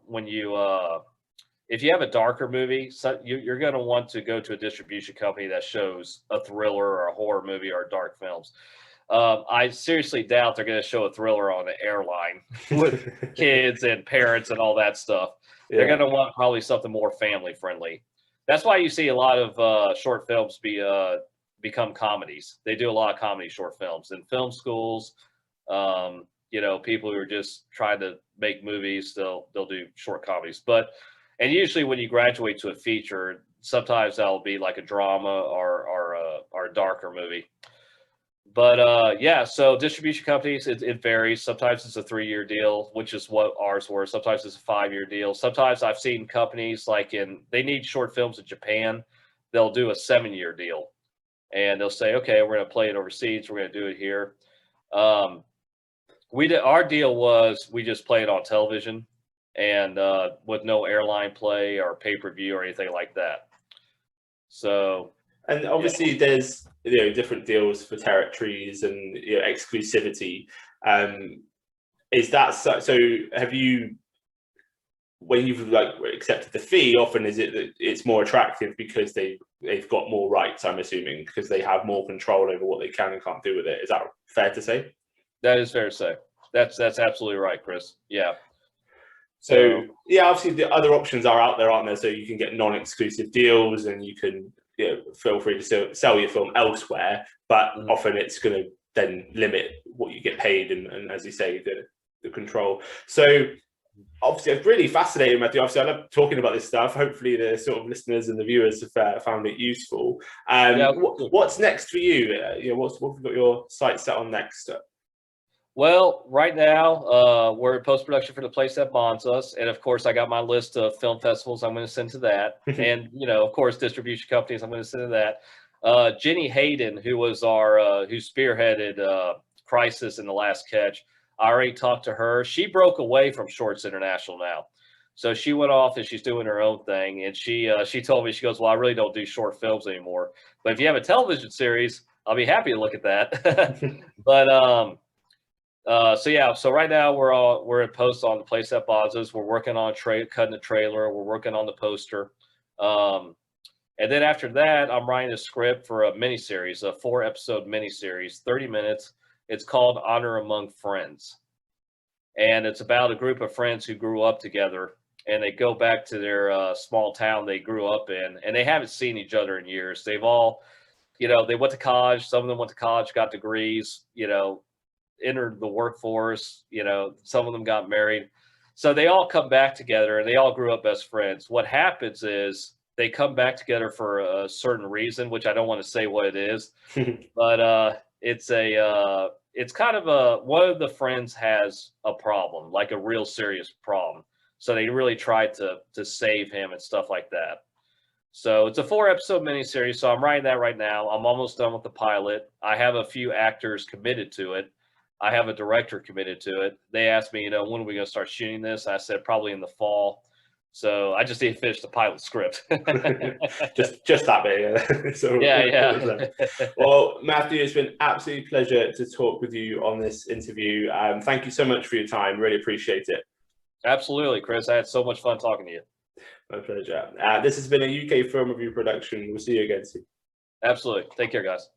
when if you have a darker movie, you're gonna want to go to a distribution company that shows a thriller or a horror movie or dark films. I seriously doubt they're gonna show a thriller on an airline with kids and parents and all that stuff. Yeah. They're gonna want probably something more family friendly. That's why you see a lot of short films become comedies. They do a lot of comedy short films in film schools. People who are just trying to make movies, they'll do short comedies. And usually when you graduate to a feature, sometimes that'll be like a drama or a darker movie. But yeah, so distribution companies, it varies. Sometimes it's a 3-year deal, which is what ours were. Sometimes it's a 5-year deal. Sometimes I've seen companies they need short films in Japan. They'll do a 7-year deal, and they'll say, okay, we're going to play it overseas. We're going to do it here. Our deal was we just play it on television, and with no airline play or pay-per-view or anything like that. So, and obviously there's different deals for territories and exclusivity. Is that so? Have you, when you've accepted the fee, often is it that it's more attractive because they've got more rights? I'm assuming because they have more control over what they can and can't do with it. Is that fair to say? That is fair to say. That's absolutely right, Chris. Yeah. So yeah, obviously the other options are out there, aren't there? So you can get non-exclusive deals, and you can feel free to sell your film elsewhere, but often it's going to then limit what you get paid, and as you say, the control. So obviously, it's really fascinating, Matthew. Obviously, I love talking about this stuff. Hopefully, the sort of listeners and the viewers have found it useful. What's next for you? What have you got your sights set on next? Well, right now, we're in post-production for The Place That Bonds Us. And, of course, I got my list of film festivals I'm going to send to that. And, of course, distribution companies I'm going to send to that. Jenny Hayden, who was who spearheaded Crisis and The Last Catch, I already talked to her. She broke away from Shorts International now. So she went off and she's doing her own thing. And she told me, she goes, well, I really don't do short films anymore. But if you have a television series, I'll be happy to look at that. But so right now we're in post on The Place That Bonds Us. We're working on cutting the trailer. We're working on the poster. And then after that, I'm writing a script for a miniseries, a 4-episode miniseries, 30 minutes. It's called Honor Among Friends. And it's about a group of friends who grew up together, and they go back to their small town they grew up in, and they haven't seen each other in years. They've all, they went to college. Some of them went to college, got degrees, entered the workforce, some of them got married. So they all come back together, and they all grew up best friends. What happens is they come back together for a certain reason, which I don't want to say what it is, but it's kind of one of the friends has a problem, like a real serious problem. So they really tried to save him and stuff like that. So it's a 4-episode miniseries. So I'm writing that right now. I'm almost done with the pilot. I have a few actors committed to it. I have a director committed to it. They asked me, when are we going to start shooting this? I said probably in the fall. So I just need to finish the pilot script. just that bit, yeah. So, yeah. Well, Matthew, it's been an absolute pleasure to talk with you on this interview. Thank you so much for your time. Really appreciate it. Absolutely, Chris. I had so much fun talking to you. My pleasure. This has been a UK Film Review production. We'll see you again soon. Absolutely. Take care, guys.